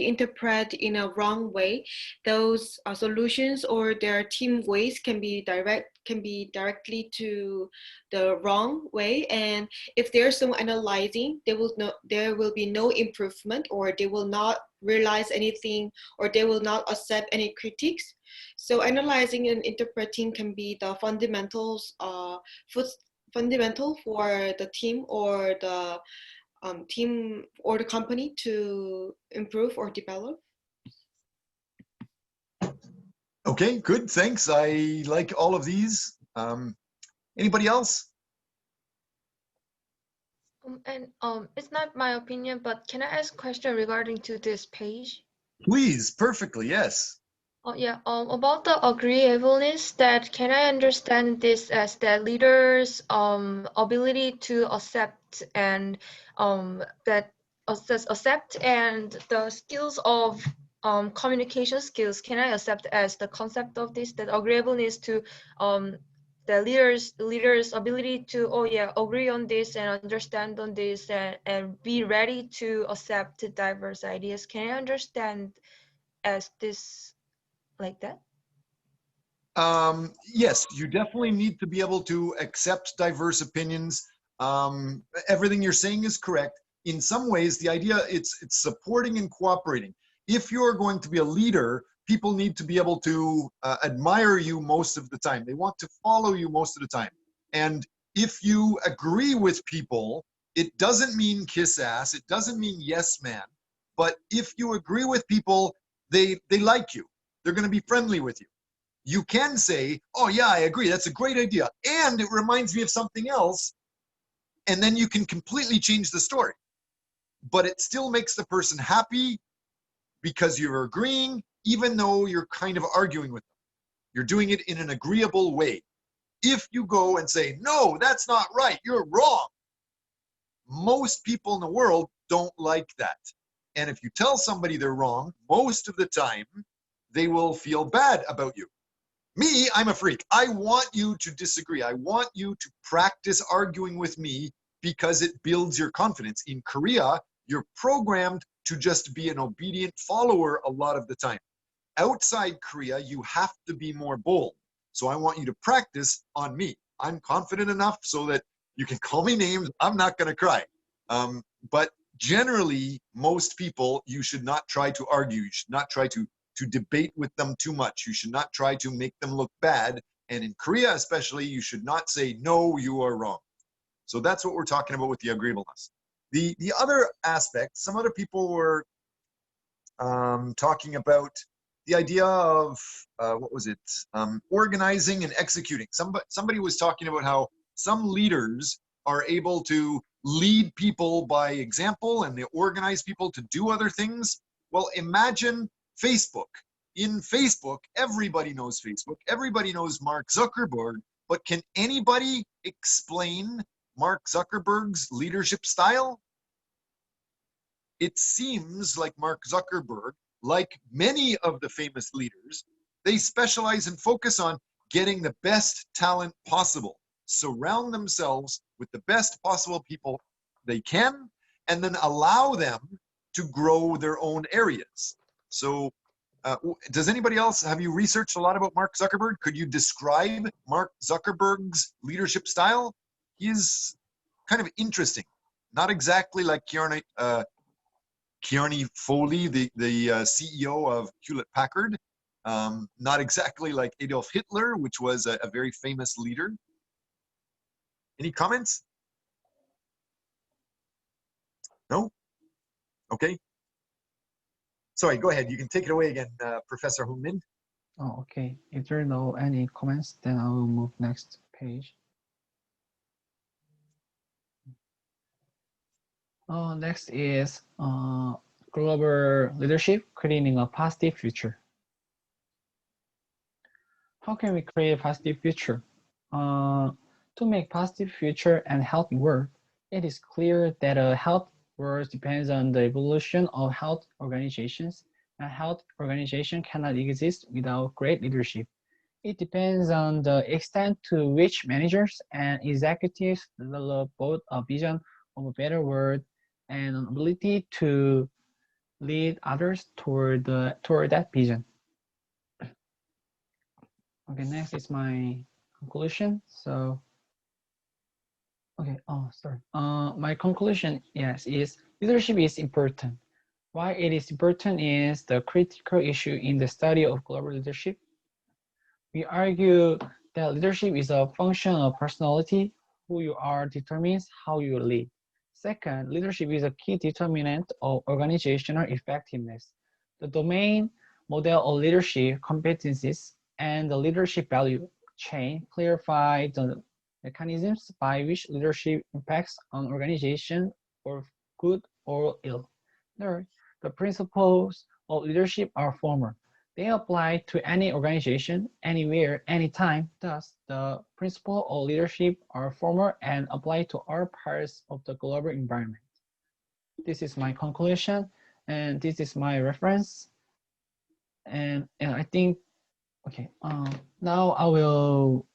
interpret in a wrong way, those solutions or their team ways can be directly to the wrong way. And if there's no analyzing, there will be no improvement, or they will not realize anything, or they will not accept any critiques. So analyzing and interpreting can be the fundamental for the team or the company to improve or develop. Okay, good, thanks. I like all of these. Anybody else? It's not my opinion, but can I ask a question regarding to this page? Please, perfectly, yes. Oh yeah, about the agreeableness, that can I understand this as the leader's ability to accept and that accept and the skills of communication skills, can I accept as the concept of this, that agreeableness to the leader's ability to, oh yeah, agree on this and understand on this and be ready to accept diverse ideas. Can I understand as this like that? Yes, you definitely need to be able to accept diverse opinions. Everything you're saying is correct. In some ways, the idea it's supporting and cooperating. If you're going to be a leader, people need to be able to admire you most of the time. They want to follow you most of the time. And if you agree with people, it doesn't mean kiss ass. It doesn't mean yes man. But if you agree with people, they like you. They're going to be friendly with you. You can say, oh yeah, I agree, that's a great idea, and it reminds me of something else, and then you can completely change the story. But it still makes the person happy because you're agreeing, even though you're kind of arguing with them. You're doing it in an agreeable way. If you go and say, no, that's not right, you're wrong, most people in the world don't like that. And if you tell somebody they're wrong, most of the time, they will feel bad about you. Me, I'm a freak. I want you to disagree. I want you to practice arguing with me because it builds your confidence. In Korea, you're programmed to just be an obedient follower a lot of the time. Outside Korea, you have to be more bold. So I want you to practice on me. I'm confident enough so that you can call me names. I'm not going to cry. But generally, most people, you should not try to argue. You should not try to debate with them too much. You should not try to make them look bad. And in Korea especially, you should not say, no, you are wrong. So that's what we're talking about with the agreeableness. The other aspect, some other people were talking about the idea of, what was it? Organizing and executing. Somebody was talking about how some leaders are able to lead people by example and they organize people to do other things. Well, imagine Facebook. In Facebook, everybody knows Facebook. Everybody knows Mark Zuckerberg. But can anybody explain Mark Zuckerberg's leadership style? It seems like Mark Zuckerberg, like many of the famous leaders, they specialize and focus on getting the best talent possible, surround themselves with the best possible people they can, and then allow them to grow their own areas. So does anybody else, have you researched a lot about Mark Zuckerberg? Could you describe Mark Zuckerberg's leadership style? He's kind of interesting. Not exactly like Kearney Foley, the CEO of Hewlett-Packard. Not exactly like Adolf Hitler, which was a very famous leader. Any comments? No? Okay. Sorry, go ahead. You can take it away again, Professor Hongmin. Oh, okay. If there are no any comments, then I will move next page. Next is global leadership, creating a positive future. How can we create a positive future? To make positive future and healthy world, it is clear that a health world depends on the evolution of health organizations, and health organization cannot exist without great leadership. It depends on the extent to which managers and executives develop both a vision of a better world and an ability to lead others toward that vision. Okay, next is my conclusion. So, okay, oh, sorry. My conclusion, yes, is leadership is important. Why it is important is the critical issue in the study of global leadership. We argue that leadership is a function of personality. Who you are determines how you lead. Second, leadership is a key determinant of organizational effectiveness. The domain model of leadership competencies and the leadership value chain clarify the mechanisms by which leadership impacts on organization for good or ill. Third, the principles of leadership are formal. They apply to any organization, anywhere, anytime. Thus, the principles of leadership are formal and apply to all parts of the global environment. This is my conclusion, and this is my reference. And I think, okay, now I will,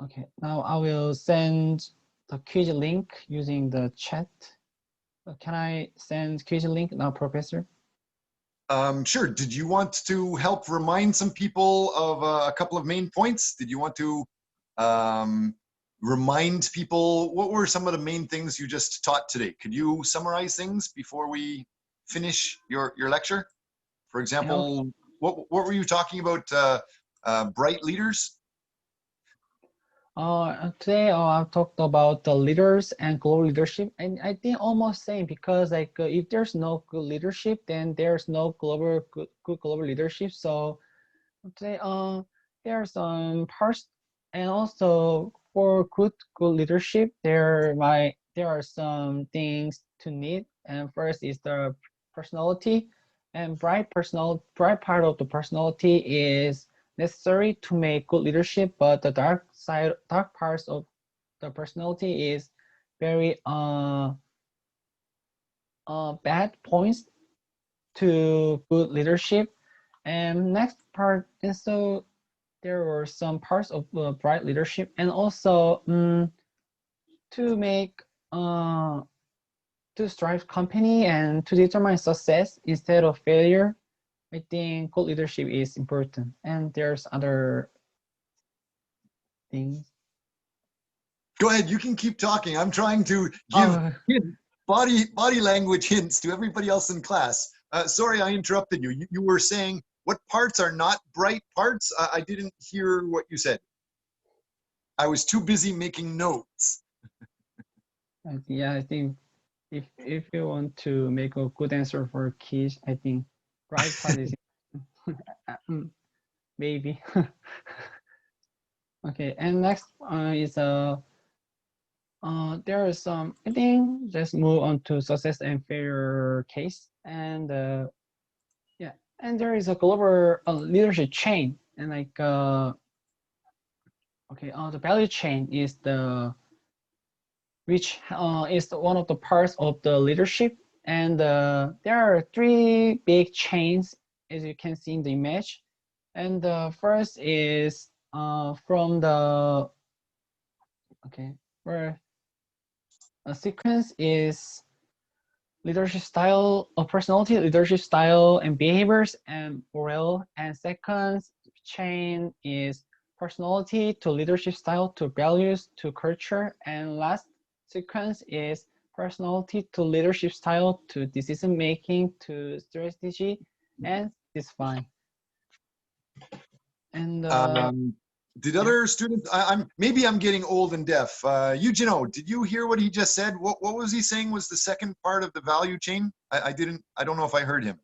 okay, now I will send the quiz link using the chat. Can I send quiz link now, Professor? Sure. Did you want to help remind some people of a couple of main points? Did you want to remind people what were some of the main things you just taught today? Could you summarize things before we finish your lecture? For example, what were you talking about? Bright leaders? Today I've talked about the leaders and global leadership, and I think almost same because like if there's no good leadership, then there's no good global leadership. So today there are some parts, and also for good leadership, there are some things to need. And first is the personality, and bright part of the personality is necessary to make good leadership, but the dark parts of the personality is very bad points to good leadership. And next part, and so there were some parts of bright leadership, and also to make to strive company and to determine success instead of failure. I think good leadership is important, and there's other things. Go ahead, you can keep talking. I'm trying to give body language hints to everybody else in class. Sorry, I interrupted you. You were saying what parts are not bright parts? I didn't hear what you said. I was too busy making notes. Yeah, I think if you want to make a good answer for kids, I think bright part is maybe. Okay, and next is there is some, I think just move on to success and failure case, and yeah, and there is a global leadership chain, and like okay, the value chain is the which is one of the parts of the leadership, and there are three big chains as you can see in the image, and the first is from the okay where a sequence is leadership style, personality, leadership style, and behaviors, and morale. And second chain is personality to leadership style to values to culture. And last sequence is personality to leadership style to decision making to strategy and design. And did other students? Maybe I'm getting old and deaf. Eugenio, did you hear what he just said? What was he saying was the second part of the value chain? I didn't. I don't know if I heard him.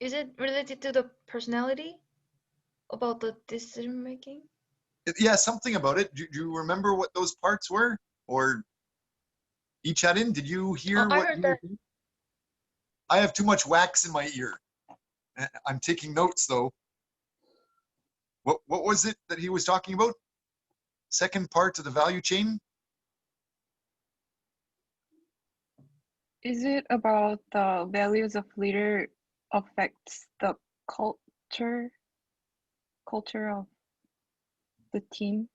Is it related to the personality about the decision making? Yeah, something about it. Do you remember what those parts were? Or Ichadin, did you hear I what heard you that. I have too much wax in my ear. I'm taking notes though. What was it that he was talking about? Second part of the value chain? Is it about the values of leader affects the culture of the team?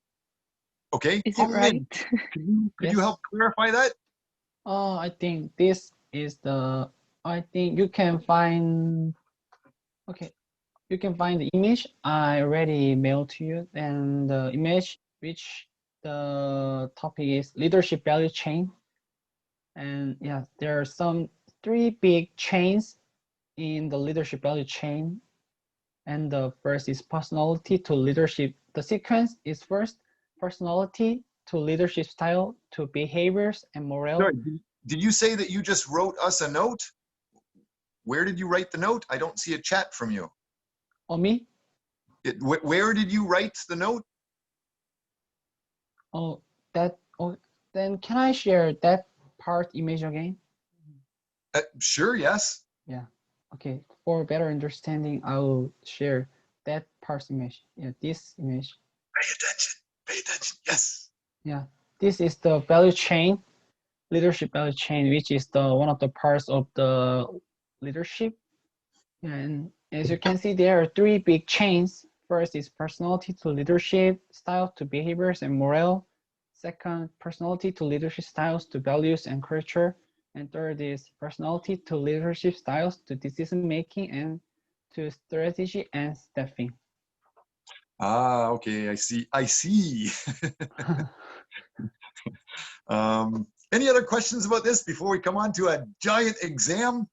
Okay, Is it right? Could you help clarify that? I think this is I think you can find, okay, you can find the image I already mailed to you, and the image which the topic is leadership value chain. And yeah, there are some 3 big chains in the leadership value chain. And the first is personality to leadership. The sequence is first personality to leadership style to behaviors and morale. Sorry, did you say that you just wrote us a note? Where did you write the note? I don't see a chat from you. Oh, me? Where did you write the note? Oh, then can I share that part image again? Sure, yes. Yeah. Okay. For better understanding, I will share that part image. Yeah, this image. Pay attention. Pay attention. Yes. Yeah. This is the value chain, leadership value chain, which is the one of the parts of the leadership. And as you can see, there are 3 big chains. First is personality to leadership, style to behaviors and morale. Second, personality to leadership styles to values and culture. And third is personality to leadership styles to decision making and to strategy and staffing. Ah, okay, I see. I see. Any other questions about this before we come on to a giant exam?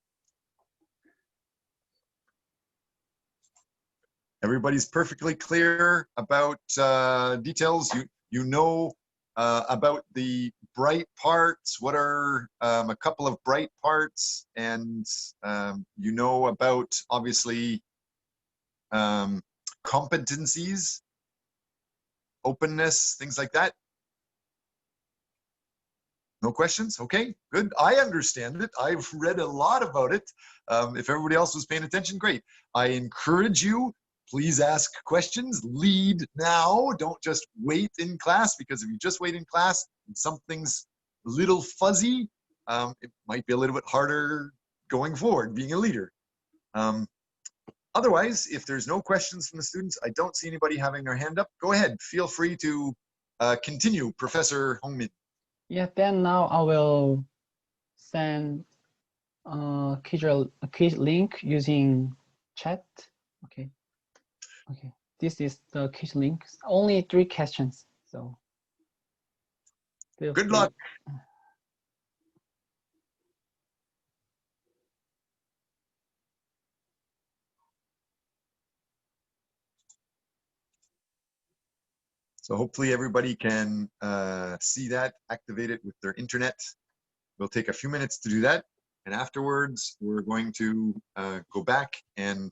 Everybody's perfectly clear about details. You know about the bright parts. What are a couple of bright parts? And you know about, obviously, competencies, openness, things like that. No questions? Okay, good. I understand it. I've read a lot about it. If everybody else was paying attention, great. I encourage you, please ask questions. Lead now. Don't just wait in class, because if you just wait in class and something's a little fuzzy, it might be a little bit harder going forward, being a leader. Otherwise, if there's no questions from the students, I don't see anybody having their hand up. Go ahead. Feel free to continue, Professor Hongmin. Yeah, then now I will send a quiz link using chat. Okay. Okay. This is the quiz link. Only 3 questions. So good luck. So hopefully everybody can see that, activate it with their internet. We'll take a few minutes to do that. And afterwards, we're going to go back and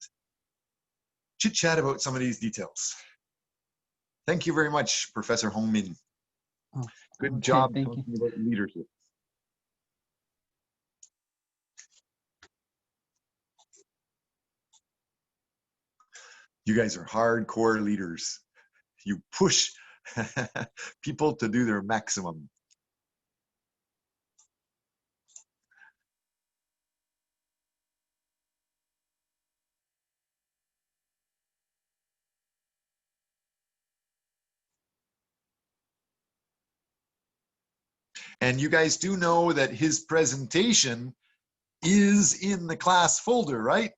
chit chat about some of these details. Thank you very much, Professor Hongmin. Oh, good job talking about leadership. You guys are hardcore leaders. You push people to do their maximum. And you guys do know that his presentation is in the class folder, right?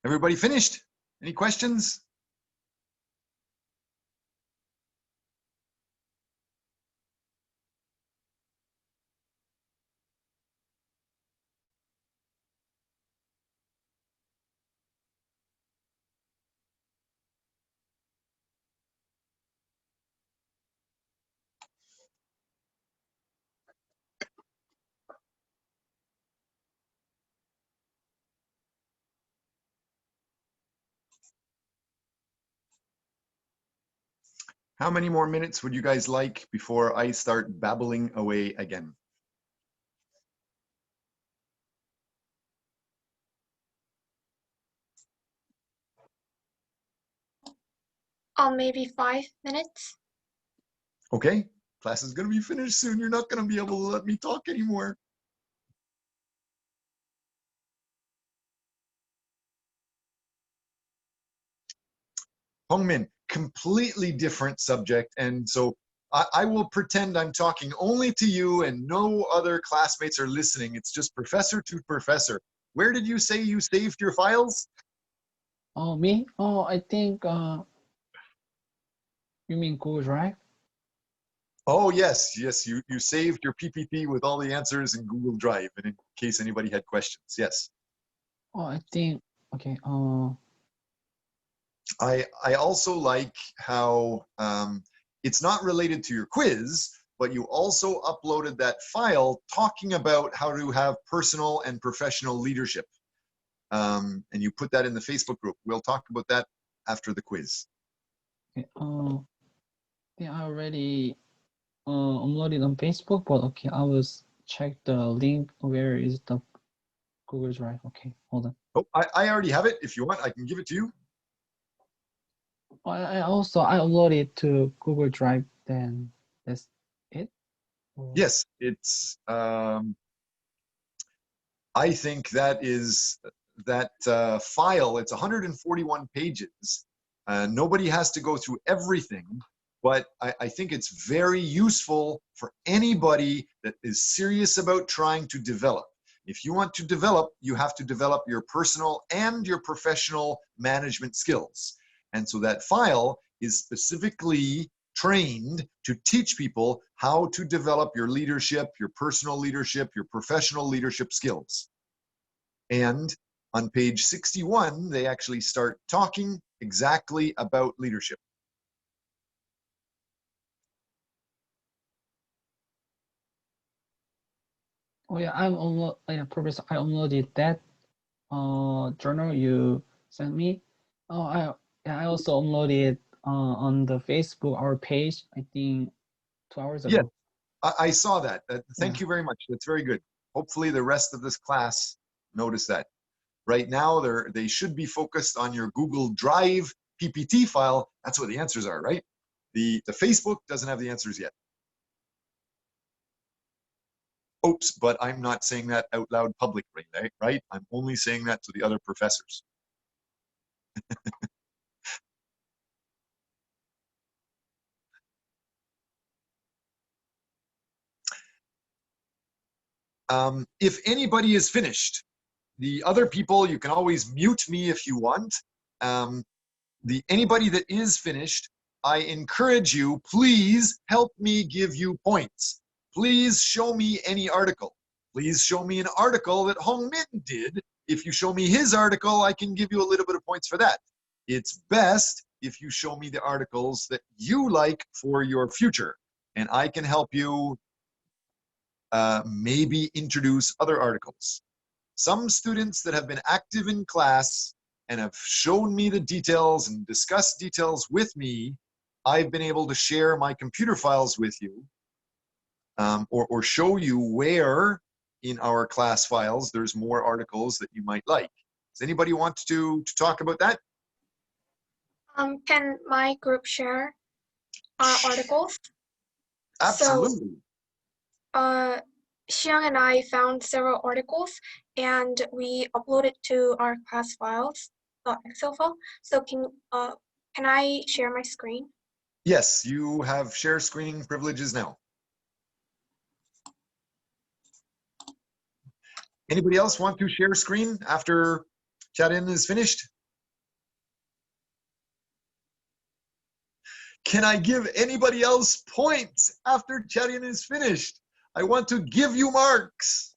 Everybody finished? Any questions? How many more minutes would you guys like before I start babbling away again? Maybe 5 minutes. Okay, class is going to be finished soon. You're not going to be able to let me talk anymore. Hongmin, completely different subject. And so I will pretend I'm talking only to you and no other classmates are listening. It's just professor to professor. Where did you say you saved your files? Oh, me? Oh, I think, you mean Google Drive? Oh, yes, you saved your PPT with all the answers in Google Drive, and in case anybody had questions, yes. Oh, I think, okay, I also like how it's not related to your quiz, but you also uploaded that file talking about how to have personal and professional leadership. And you put that in the Facebook group. We'll talk about that after the quiz. okay, yeah, I already uploaded on Facebook, but okay, I will check the link. Where is the Google Drive? Okay, hold on. Oh, I already have it. If you want, I can give it to you. I uploaded to Google Drive. Then that's it. Or- Yes, it's. I think that is that file. It's 141 pages. Nobody has to go through everything, but I think it's very useful for anybody that is serious about trying to develop. If you want to develop, you have to develop your personal and your professional management skills. And so that file is specifically trained to teach people how to develop your leadership, your personal leadership, your professional leadership skills. And on page 61, they actually start talking exactly about leadership. Oh yeah, Professor, I uploaded that journal you sent me. Oh, I also uploaded on the Facebook our page. I think 2 hours ago. Yes, I saw that. Thank you very much. That's very good. Hopefully the rest of this class notice that. Right now, they should be focused on your Google Drive PPT file. That's what the answers are, right? The Facebook doesn't have the answers yet. Oops, but I'm not saying that out loud publicly, right? I'm only saying that to the other professors. If anybody is finished, the other people, you can always mute me if you want. Anybody that is finished, I encourage you, please help me give you points. Please show me any article. Please show me an article that Hong Min did. If you show me his article, I can give you a little bit of points for that. It's best if you show me the articles that you like for your future, and I can help you maybe introduce other articles. Some students that have been active in class and have shown me the details and discussed details with me, I've been able to share my computer files with you, or show you where in our class files there's more articles that you might like. Does anybody want to talk about that? Can my group share articles? Absolutely. So, Xiang and I found several articles and we uploaded to our class files, Excel file. So can I share my screen? Yes, you have share screening privileges now. Anybody else want to share screen after chat-in is finished? Can I give anybody else points after chat-in is finished? I want to give you marks.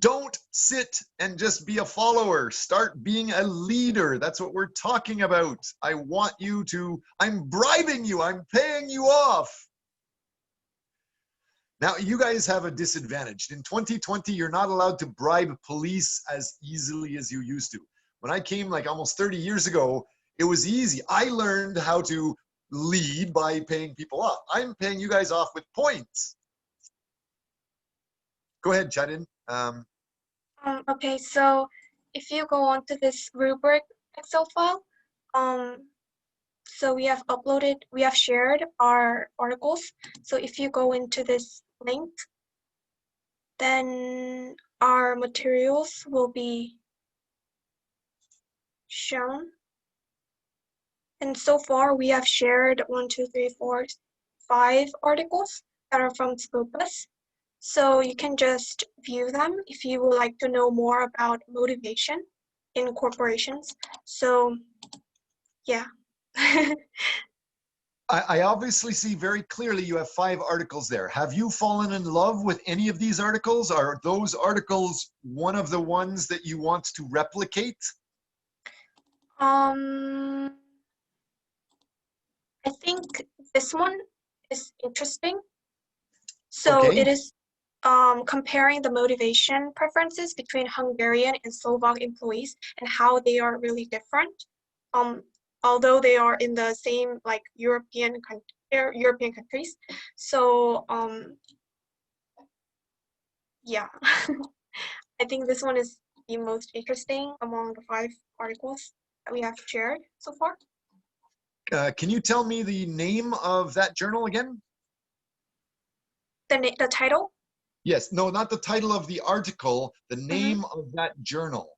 Don't sit and just be a follower. Start being a leader. That's what we're talking about. I want you to, I'm bribing you. I'm paying you off. Now, you guys have a disadvantage. In 2020, you're not allowed to bribe police as easily as you used to. When I came like almost 30 years ago, it was easy. I learned how to lead by paying people off. I'm paying you guys off with points. Go ahead, Chadin. Okay, so if you go onto this rubric Excel file, so we have shared our articles. So if you go into this link, then our materials will be shown. And so far we have shared 1, 2, 3, 4, 5 articles that are from Scopus. So you can just view them if you would like to know more about motivation in corporations. So yeah. I obviously see very clearly you have 5 articles there. Have you fallen in love with any of these articles? Are those articles one of the ones that you want to replicate? I think this one is interesting. So Okay. it is comparing the motivation preferences between Hungarian and Slovak employees and how they are really different. Although they are in the same like European countries. So yeah, I think this one is the most interesting among the 5 articles that we have shared so far. Can you tell me the name of that journal again? The title? Yes, no, not the title of the article, the name of that journal.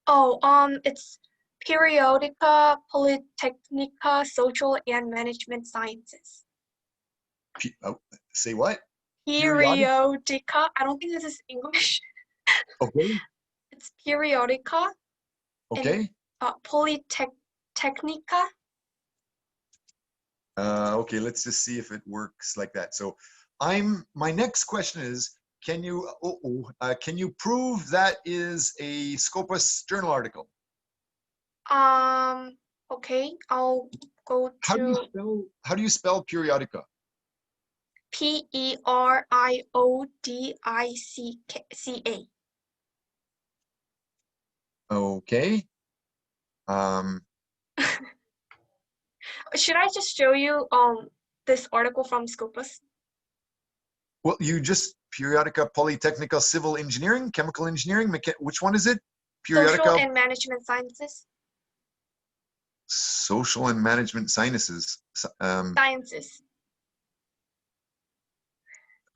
Oh, it's Periodica Polytechnica Social and Management Sciences. Say what? Periodica. I don't think this is English. Okay. It's Periodica. Okay. And Polytechnica. Okay, let's just see if it works like that. So my next question is, can you prove that is a Scopus journal article? Okay, I'll go to. How do you spell Periodica? Periodica. Okay. Should I just show you this article from Scopus? Well, you just Periodica Polytechnica Civil Engineering, Chemical Engineering, which one is it? Periodica Social and Management Sciences. Social and Management Sciences. Sciences.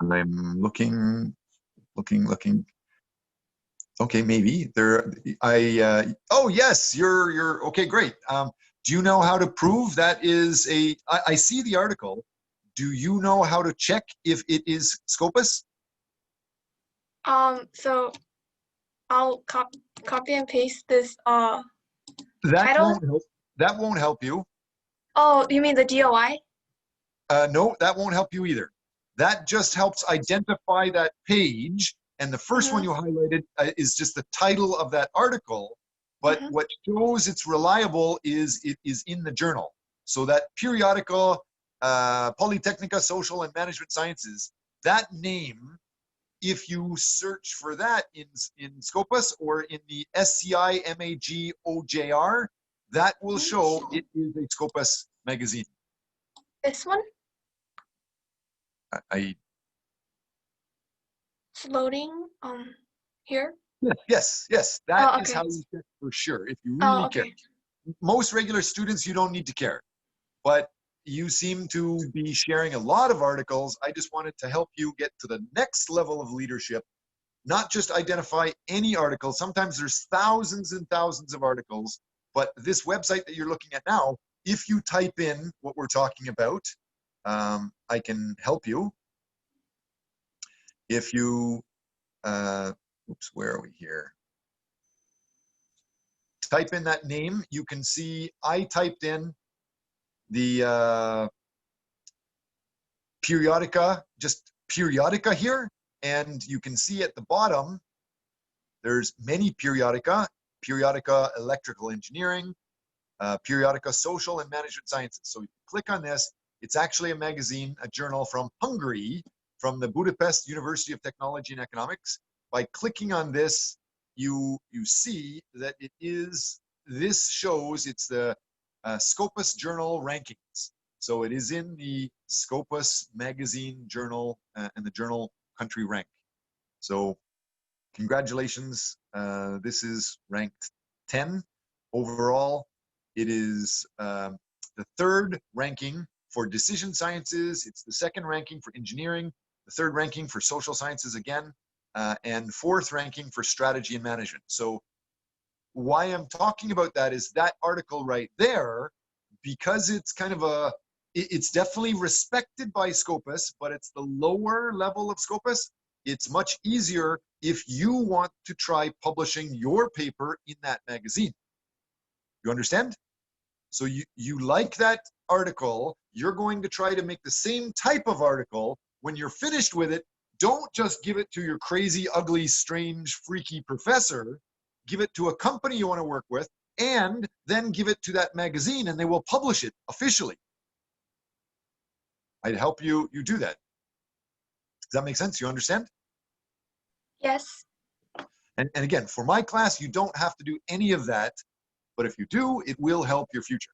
I'm looking. Okay, maybe there. Oh yes, you're okay. Great. Do you know how to prove that is a? I see the article. Do you know how to check if it is Scopus? So I'll copy and paste this that title. Won't help. That won't help you. Oh, you mean the DOI? No, that won't help you either. That just helps identify that page. And the first one you highlighted is just the title of that article. But what shows it's reliable is it is in the journal. So that periodical Polytechnica Social and Management Sciences, that name, if you search for that in Scopus or in the SCI MAG OJR, that will show it is a Scopus magazine. This one? It's loading here. Yes. That is how you check for sure. If you really care. Most regular students, you don't need to care. But you seem to be sharing a lot of articles. I just wanted to help you get to the next level of leadership, not just identify any article. Sometimes there's thousands and thousands of articles, but this website that you're looking at now, if you type in what we're talking about, I can help you. If you, oops, where are we here? Type in that name, you can see I typed in the Periodica, just Periodica here, and you can see at the bottom, there's many Periodica, Periodica Electrical Engineering, Periodica Social and Management Sciences. So you click on this, it's actually a magazine, a journal from Hungary, from the Budapest University of Technology and Economics. By clicking on this, you see that it is, this shows it's the Scopus Journal rankings. So it is in the Scopus magazine journal and the journal country rank. So congratulations. This is ranked 10 overall. It is the third ranking for decision sciences. It's the second ranking for engineering, the third ranking for social sciences again, and fourth ranking for strategy and management. So why I'm talking about that is that article right there, because it's kind of a, it's definitely respected by Scopus, but it's the lower level of Scopus. It's much easier if you want to try publishing your paper in that magazine. You understand? So you like that article, you're going to try to make the same type of article. When you're finished with it, don't just give it to your crazy, ugly, strange, freaky professor. Give it to a company you want to work with, and then give it to that magazine, and they will publish it officially. I'd help you do that. Does that make sense? You understand? Yes. And again, for my class, you don't have to do any of that, but if you do, it will help your future.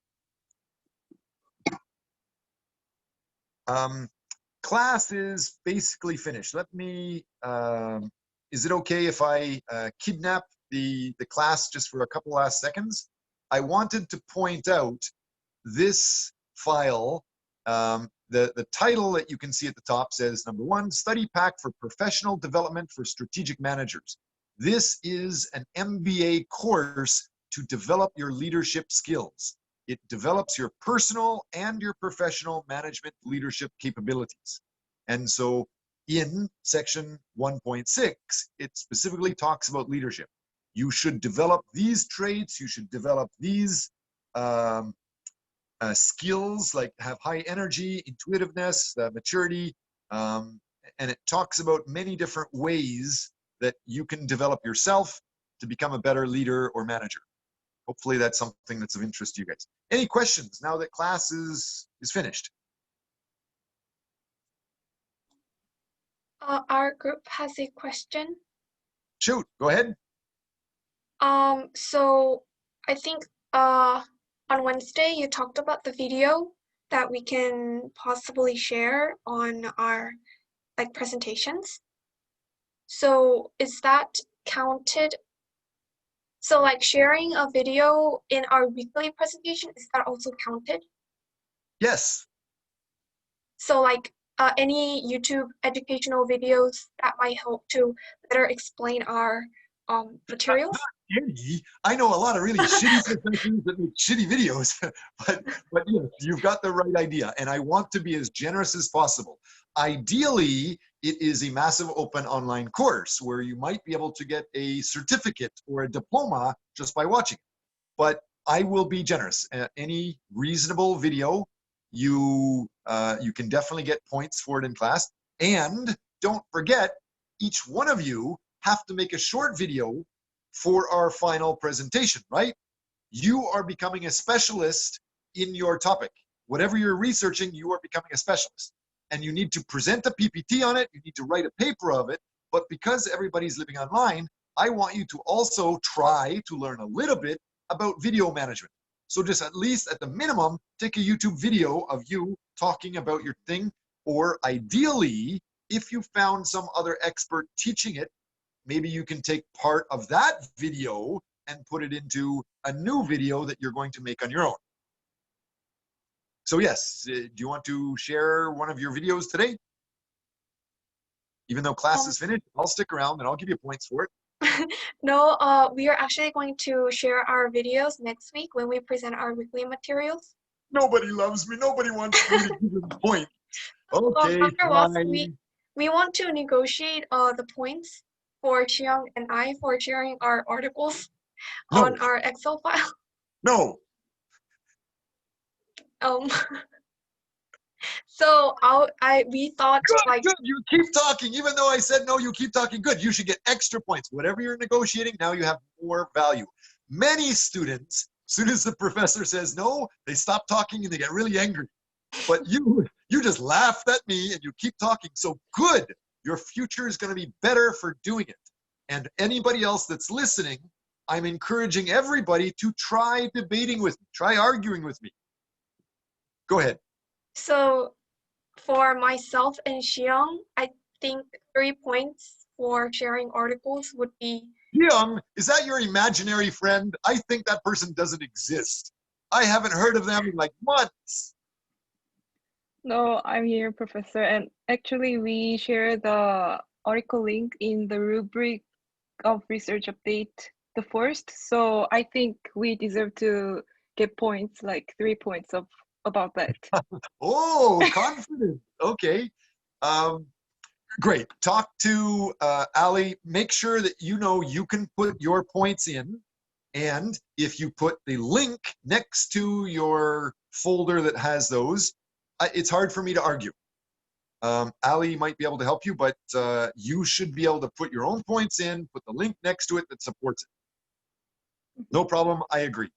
Class is basically finished. Let me, is it okay if I kidnap the class just for a couple last seconds? I wanted to point out this file. The title that you can see at the top says, number 1, Study Pack for Professional Development for Strategic Managers. This is an MBA course to develop your leadership skills. It develops your personal and your professional management leadership capabilities. And so in section 1.6, it specifically talks about leadership. You should develop these traits, you should develop these skills, like have high energy, intuitiveness, maturity, and it talks about many different ways that you can develop yourself to become a better leader or manager. Hopefully that's something that's of interest to you guys. Any questions now that class is finished? Our group has a question. Shoot, go ahead. So I think on Wednesday you talked about the video that we can possibly share on our presentations. So is that counted? So sharing a video in our weekly presentation, is that also counted? Yes. So any YouTube educational videos that might help to better explain our materials? I know a lot of really shitty professors that make shitty videos, but yes, you've got the right idea, and I want to be as generous as possible. Ideally, it is a massive open online course where you might be able to get a certificate or a diploma just by watching it. But I will be generous. Any reasonable video, you can definitely get points for it in class. And don't forget, each one of you have to make a short video for our final presentation, right? You are becoming a specialist in your topic. Whatever you're researching, you are becoming a specialist. And you need to present a PPT on it, you need to write a paper of it, but because everybody's living online, I want you to also try to learn a little bit about video management. So just at least at the minimum, take a YouTube video of you talking about your thing, or ideally, if you found some other expert teaching it, maybe you can take part of that video and put it into a new video that you're going to make on your own. So yes, do you want to share one of your videos today? Even though class is finished, I'll stick around and I'll give you points for it. No, we are actually going to share our videos next week when we present our weekly materials. Nobody loves me. Nobody wants me to give them points. Okay, Dr. Ross, we want to negotiate the points for Xiang and I for sharing our articles on our Excel file. No. So we thought good. You keep talking. Even though I said no, you keep talking. Good. You should get extra points. Whatever you're negotiating, now you have more value. Many students, as soon as the professor says no, they stop talking and they get really angry. But you just laughed at me and you keep talking. So good. Your future is going to be better for doing it. And anybody else that's listening, I'm encouraging everybody to try debating with me. Try arguing with me. Go ahead. So for myself and Xiang, I think 3 points for sharing articles would be. Young, is that your imaginary friend? I think that person doesn't exist. I haven't heard of them in like months. No, I'm here, Professor. And actually, we share the article link in the rubric of research update, the first. So I think we deserve to get points, like 3 points of about that. Oh, confident. Okay. Great. Talk to Ali. Make sure that you know you can put your points in. And if you put the link next to your folder that has those, it's hard for me to argue. Ali might be able to help you, but you should be able to put your own points in, put the link next to it that supports it. No problem. I agree.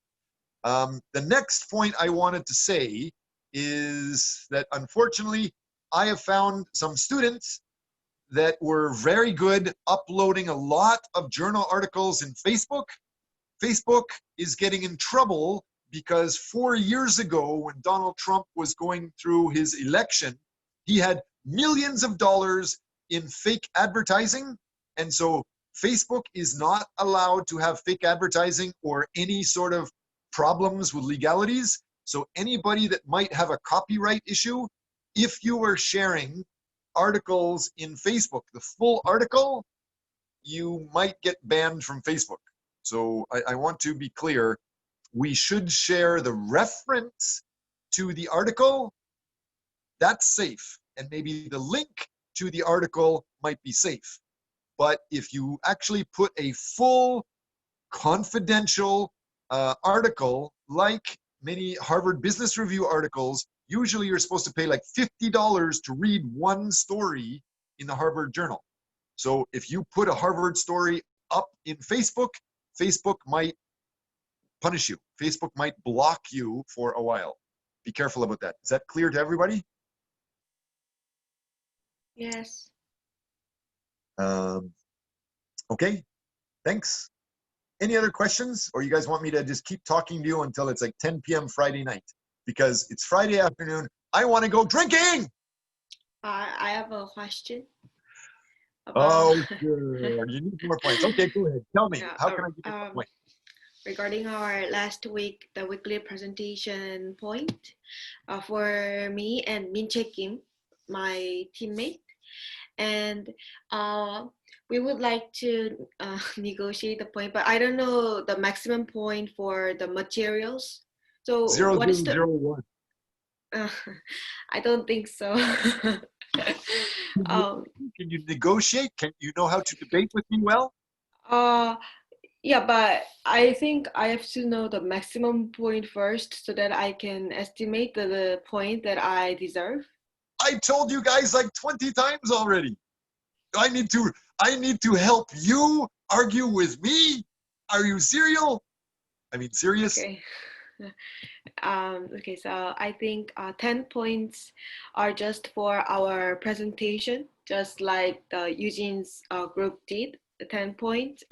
The next point I wanted to say is that unfortunately, I have found some students that were very good uploading a lot of journal articles in Facebook. Facebook is getting in trouble because 4 years ago, when Donald Trump was going through his election, he had millions of dollars in fake advertising. And so Facebook is not allowed to have fake advertising or any sort of problems with legalities. So anybody that might have a copyright issue, if you are sharing articles in Facebook, the full article, you might get banned from Facebook. So I want to be clear, we should share the reference to the article. That's safe. And maybe the link to the article might be safe. But if you actually put a full confidential article, like many Harvard Business Review articles, usually you're supposed to pay like $50 to read one story in the Harvard Journal. So if you put a Harvard story up in Facebook, Facebook might punish you. Facebook might block you for a while. Be careful about that. Is that clear to everybody? Yes. Okay, thanks. Any other questions? Or you guys want me to just keep talking to you until it's like 10 p.m. Friday night? Because it's Friday afternoon. I want to go drinking. I have a question. Oh, sure. You need more points. Okay, go ahead. Tell me, Yeah, how can I give you more points? Regarding our last week, the weekly presentation point, for me and Min Chae Kim, my teammate, and we would like to negotiate the point, but I don't know the maximum point for the materials. So what is the 0.001. I don't think so. Can you negotiate? Can you know how to debate with me well? Yeah, but I think I have to know the maximum point first so that I can estimate the point that I deserve. I told you guys like 20 times already. I need to help you argue with me. Are you serial? I mean, serious? Okay. Okay, so I think 10 points are just for our presentation, just like the Eugene's group did. 10 points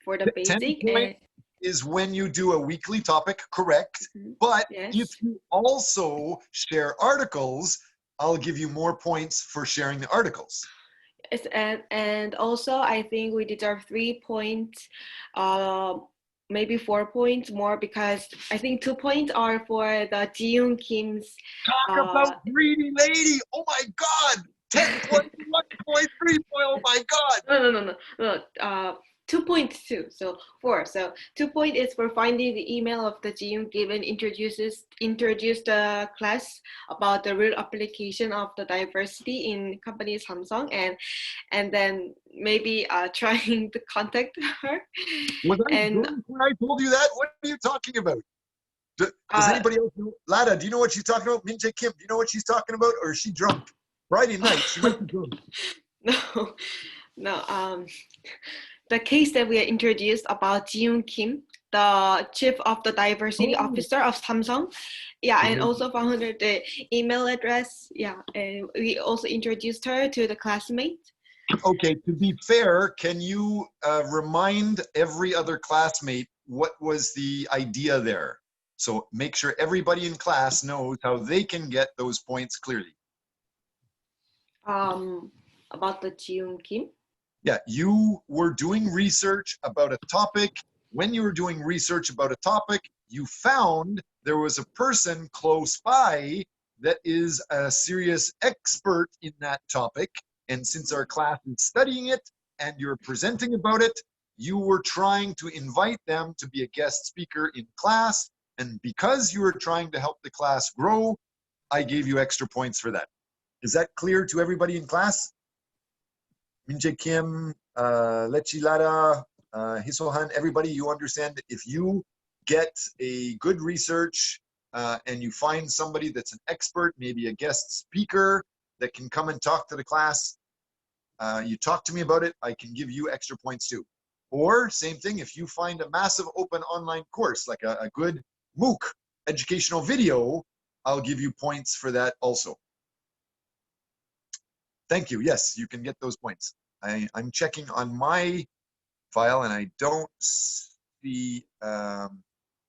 for the basic. 10 points is when you do a weekly topic, correct? But yes. if you also share articles, I'll give you more points for sharing the articles. Yes, and also I think we deserve 3 points, maybe 4 points more, because I think 2 points are for the Ji-yoon Kim's. Talk about greedy lady! Oh my God! 10 points, 1 point, 3 point. Oh my God! No. 2 points too. So 4. So 2 point is for finding the email of the Ji-yoon Kim and introduce the class about the real application of the diversity in company Samsung, and then maybe trying to contact her. Was I drunk when I told you that? What are you talking about? Does anybody else know? Lada, do you know what she's talking about? Min Jae Kim, do you know what she's talking about? Or is she drunk? Friday night, she might be drunk. No. The case that we introduced about Ji-yoon Kim, the chief of the diversity officer of Samsung. Yeah, and also found her the email address. Yeah, and we also introduced her to the classmate. Okay, to be fair, can you remind every other classmate what was the idea there? So make sure everybody in class knows how they can get those points clearly. About the Jiung Kim. Yeah, you were doing research about a topic. When you were doing research about a topic, you found there was a person close by that is a serious expert in that topic. And since our class is studying it and you're presenting about it, you were trying to invite them to be a guest speaker in class. And because you were trying to help the class grow, I gave you extra points for that. Is that clear to everybody in class? Minjae Kim, Lechi Lara, Hisohan, everybody, you understand that if you get a good research and you find somebody that's an expert, maybe a guest speaker that can come and talk to the class, you talk to me about it, I can give you extra points too. Or same thing, if you find a massive open online course, like a good MOOC, educational video, I'll give you points for that also. Thank you. Yes, you can get those points. I'm checking on my file and I don't see,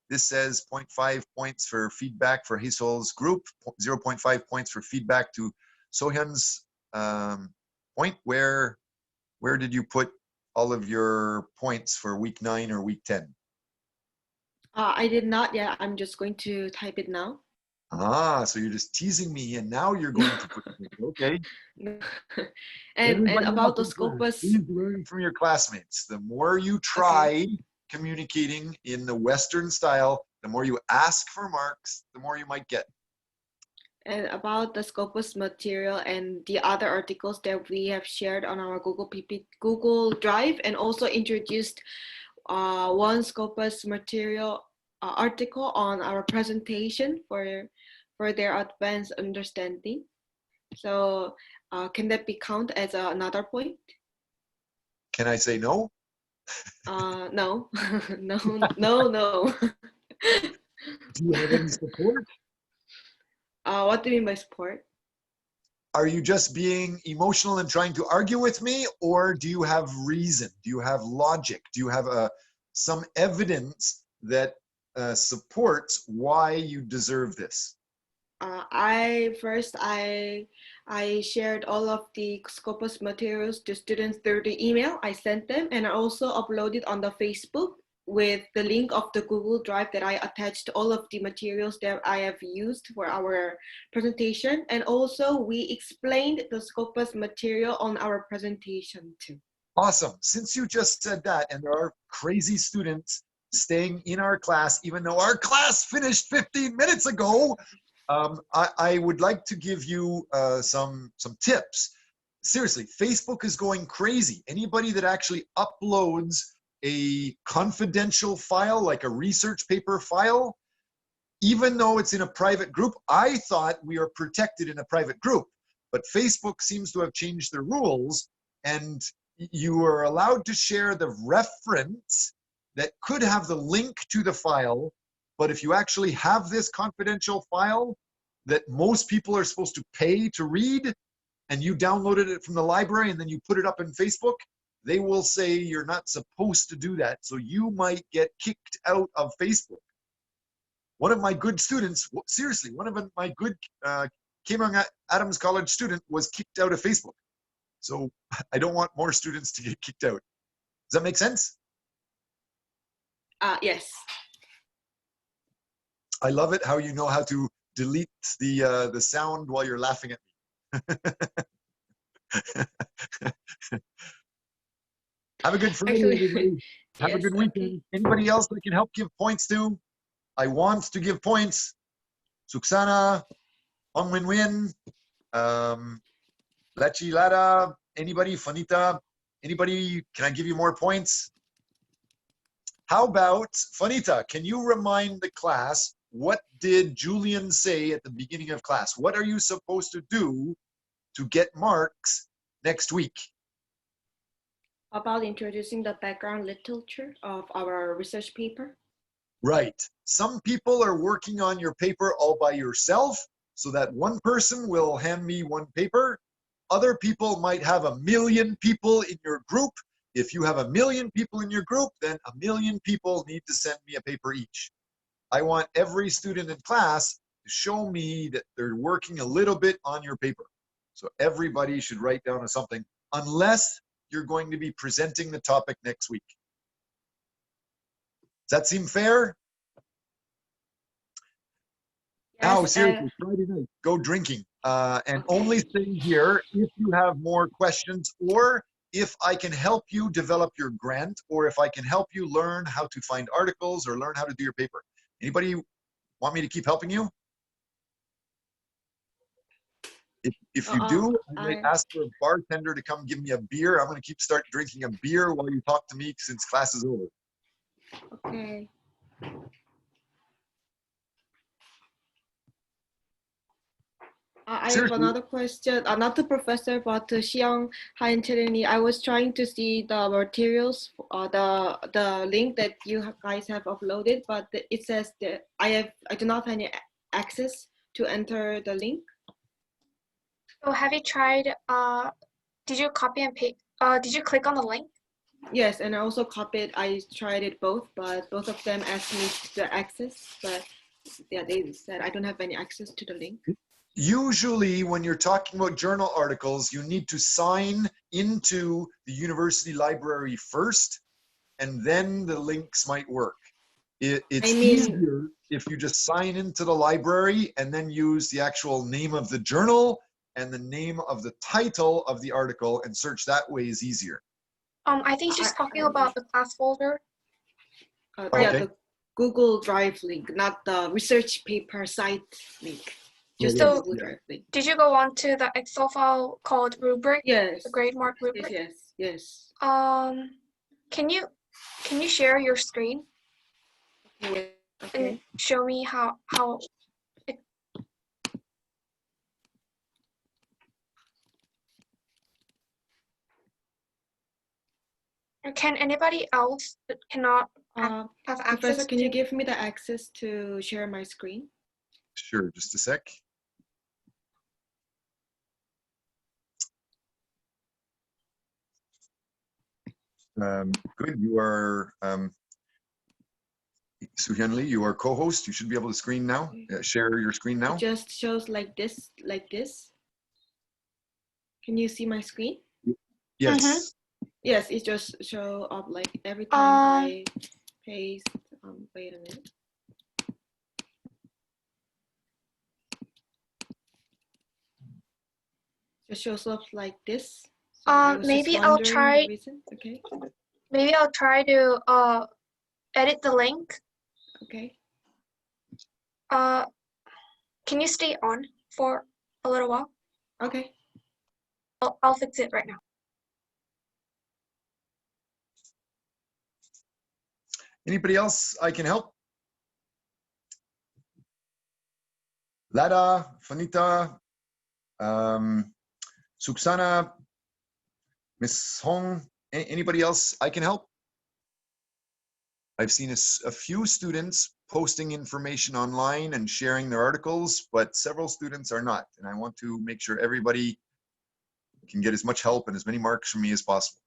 this says 0.5 points for feedback for Hisol's group, 0.5 points for feedback to Sohyun's point. Where did you put all of your points for week 9 or week 10? I did not yet. I'm just going to type it now. Ah, so you're just teasing me and now you're going to put it in. Okay. and Everybody about the else in class, Scopus. please learn from your classmates. The more you try communicating in the Western style, the more you ask for marks, the more you might get. And about the Scopus material and the other articles that we have shared on our Google Drive, and also introduced one Scopus material article on our presentation for their advanced understanding. So can that be counted as another point? Can I say no? No, no. Do you have any support? What do you mean by support? Are you just being emotional and trying to argue with me, or do you have reason? Do you have logic? Do you have some evidence that supports why you deserve this? I shared all of the Scopus materials to students through the email I sent them, and I also uploaded on the Facebook with the link of the Google Drive that I attached all of the materials that I have used for our presentation. And also we explained the Scopus material on our presentation too. Awesome. Since you just said that, and there are crazy students staying in our class, even though our class finished 15 minutes ago, I would like to give you some tips. Seriously, Facebook is going crazy. Anybody that actually uploads a confidential file, like a research paper file, even though it's in a private group, I thought we are protected in a private group, but Facebook seems to have changed the rules, and you are allowed to share the reference that could have the link to the file. But if you actually have this confidential file that most people are supposed to pay to read, and you downloaded it from the library and then you put it up in Facebook, they will say you're not supposed to do that. So you might get kicked out of Facebook. One of my good students, seriously, one of my good Kemang Adams College student was kicked out of Facebook. So I don't want more students to get kicked out. Does that make sense? Yes. I love it how you know how to delete the sound while you're laughing at me. Have a good Friday, everybody. Have a good weekend. Anybody else that can help give points to? I want to give points. Suksana, Hong Win Win, Lachi Lara, anybody, Fanita, anybody, can I give you more points? How about, Fanita, can you remind the class, what did Julian say at the beginning of class? What are you supposed to do to get marks next week? About introducing the background literature of our research paper. Right. Some people are working on your paper all by yourself, so that one person will hand me one paper. Other people might have 1 million people in your group. If you have 1 million people in your group, then 1 million people need to send me a paper each. I want every student in class to show me that they're working a little bit on your paper. So everybody should write down something, unless you're going to be presenting the topic next week. Does that seem fair? Now, seriously, Friday night, go drinking. And only say here if you have more questions, or if I can help you develop your grant, or if I can help you learn how to find articles or learn how to do your paper. Anybody want me to keep helping you? If you do, I might ask for a bartender to come give me a beer. I'm going to start drinking a beer while you talk to me since class is over. Okay. I have another question. Not the professor, but Xiang, Hi, and Chelini. I was trying to see the materials, the link that you guys have uploaded, but it says that I do not have any access to enter the link. So have you tried, did you copy and paste, did you click on the link? Yes, and I also copied, I tried it both, but both of them asked me to access, but yeah, they said I don't have any access to the link. Usually when you're talking about journal articles, you need to sign into the university library first, and then the links might work. It's easier if you just sign into the library and then use the actual name of the journal and the name of the title of the article, and search that way is easier. I think she's talking about the class folder. Yeah, the Google Drive link, not the research paper site link. Just the Google Drive link. Did you go on to the Excel file called rubric? Yes. The grade mark rubric? Yes. Can you share your screen? Okay. And show me how it, can anybody else that cannot have access? Professor, can you give me the access to share my screen? Sure, just a sec. Good, you are Soo-Hyun Lee, you are co-host. You should be able to screen now. Share your screen now. It just shows like this, Can you see my screen? Yes. Yes, it just show up like every time I paste. Wait a minute. Just shows up like this. So maybe I'll try. Okay. Maybe I'll try to edit the link. Okay. Can you stay on for a little while? Okay. I'll fix it right now. Anybody else I can help? Lada, Fanita, Suksana, Miss Hong, anybody else I can help? I've seen a few students posting information online and sharing their articles, but several students are not. And I want to make sure everybody can get as much help and as many marks from me as possible.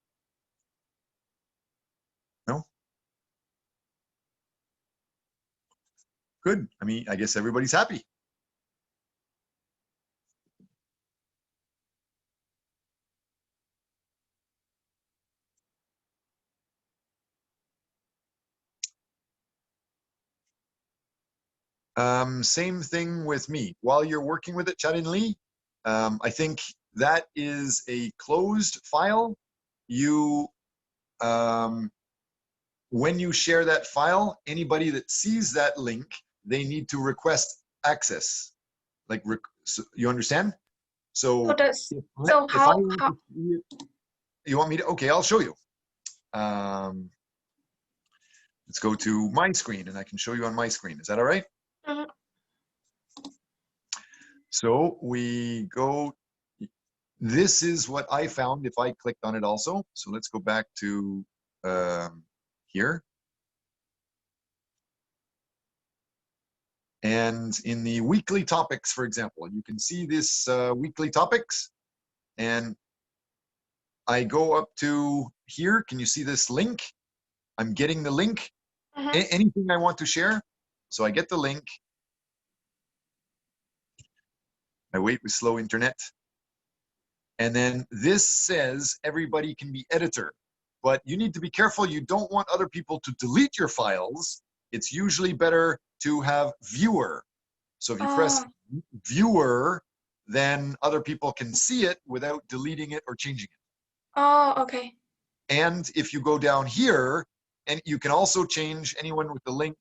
No? Good. I mean, I guess everybody's happy. Same thing with me. While you're working with it, Charin Lee, I think that is a closed file. You, when you share that file, anybody that sees that link, they need to request access. Like, so you understand? So, how you want me to? Okay, I'll show you. Let's go to my screen, and I can show you on my screen. Is that all right? Mm-hmm. So we go, this is what I found if I clicked on it also. So let's go back to here. And in the weekly topics, for example, you can see this weekly topics. And I go up to here. Can you see this link? I'm getting the link. Anything I want to share. So I get the link. I wait with slow internet. And then this says everybody can be editor. But you need to be careful. You don't want other people to delete your files. It's usually better to have viewer. So if you press viewer, then other people can see it without deleting it or changing it. Oh, okay. And if you go down here, and you can also change anyone with the link.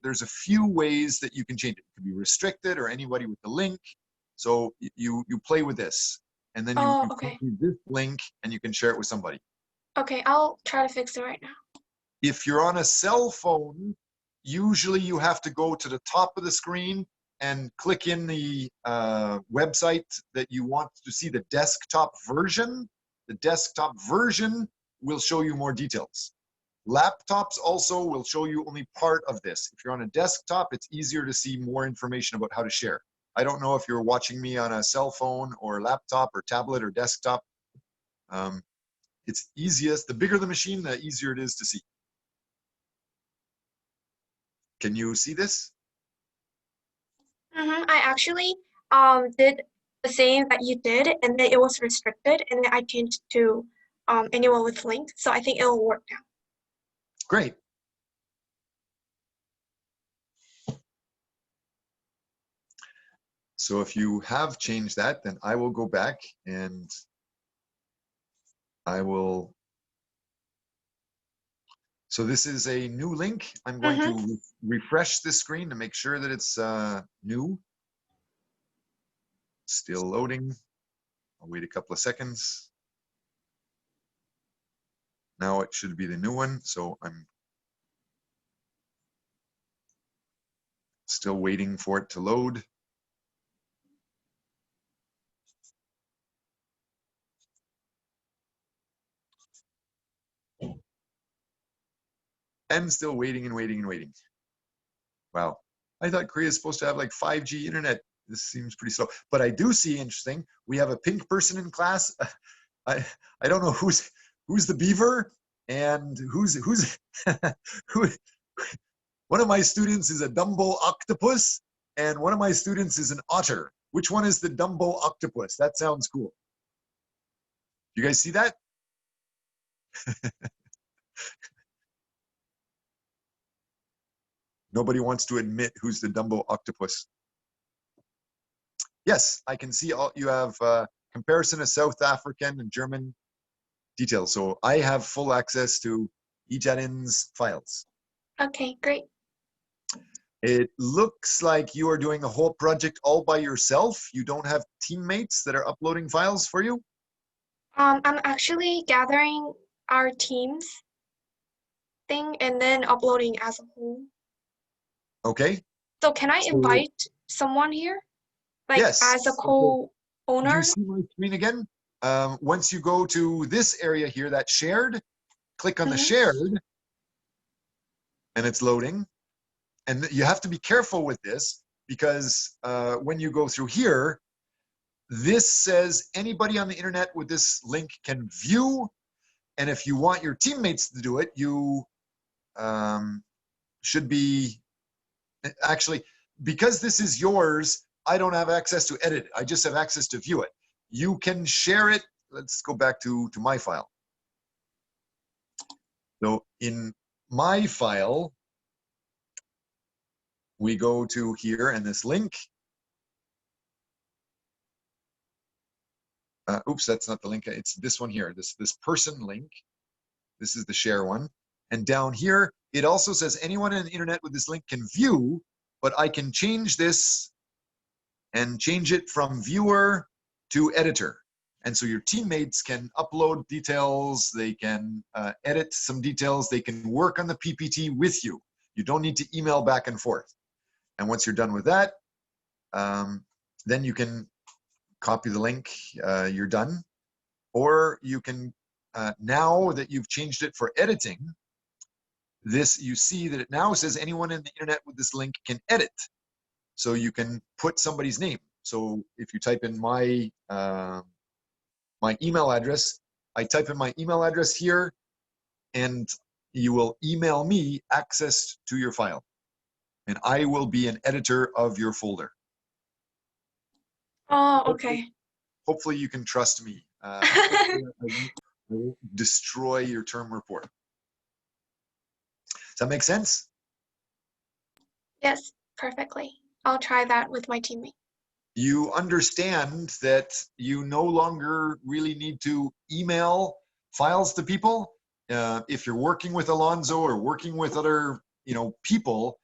There's a few ways that you can change it. It can be restricted or anybody with the link. So you play with this. And then you okay. copy this link and you can share it with somebody. Okay, I'll try to fix it right now. If you're on a cell phone, usually you have to go to the top of the screen and click in the website that you want to see the desktop version. The desktop version will show you more details. Laptops also will show you only part of this. If you're on a desktop, it's easier to see more information about how to share. I don't know if you're watching me on a cell phone or laptop or tablet or desktop. It's easiest, the bigger the machine, the easier it is to see. Can you see this? I actually did the same that you did, and then it was restricted, and then I changed to anyone with link. So I think it'll work now. Great. So if you have changed that, then I will go back and I will. So this is a new link. I'm going to refresh this screen to make sure that it's new. Still loading. I'll wait a couple of seconds. Now it should be the new one. So I'm still waiting for it to load. And still waiting and waiting and waiting. Wow. I thought Korea is supposed to have like 5G internet. This seems pretty slow. But I do see, interesting, we have a pink person in class. I don't know who's the beaver and who's who. One of my students is a Dumbo octopus and one of my students is an otter. Which one is the Dumbo octopus? That sounds cool. You guys see that? Nobody wants to admit who's the Dumbo octopus. Yes, I can see all you have comparison of South African and German details. So I have full access to Ijarin's files. Okay, great. It looks like you are doing the whole project all by yourself. You don't have teammates that are uploading files for you? I'm actually gathering our teams thing and then uploading as a whole. Okay. So can I invite someone here? Like yes. As a co-owner? Do you see my screen again? Once you go to this area here, that shared, click on the shared, and it's loading. And you have to be careful with this because when you go through here, this says anybody on the internet with this link can view. And if you want your teammates to do it, you should be, actually, because this is yours, I don't have access to edit it. I just have access to view it. You can share it. Let's go back to my file. So in my file, we go to here and this link. Oops, that's not the link. It's this one here, this person link. This is the share one. And down here, it also says anyone on the internet with this link can view, but I can change this and change it from viewer to editor. And so your teammates can upload details, they can edit some details, they can work on the PPT with you. You don't need to email back and forth. And once you're done with that, then you can copy the link, you're done. Or you can, now that you've changed it for editing, this, you see that it now says anyone in the internet with this link can edit. So you can put somebody's name. So if you type in my email address, I type in my email address here, and you will email me access to your file. and I will be an editor of your folder. Oh, okay. Hopefully you can trust me. I won't destroy your term report. Does that make sense? Yes, perfectly. I'll try that with my teammate. You understand that you no longer really need to email files to people. If you're working with Alonzo or working with other, people,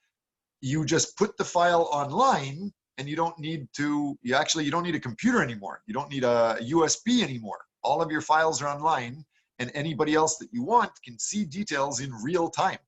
you just put the file online, and you don't need a computer anymore. You don't need a USB anymore. All of your files are online, and anybody else that you want can see details in real time.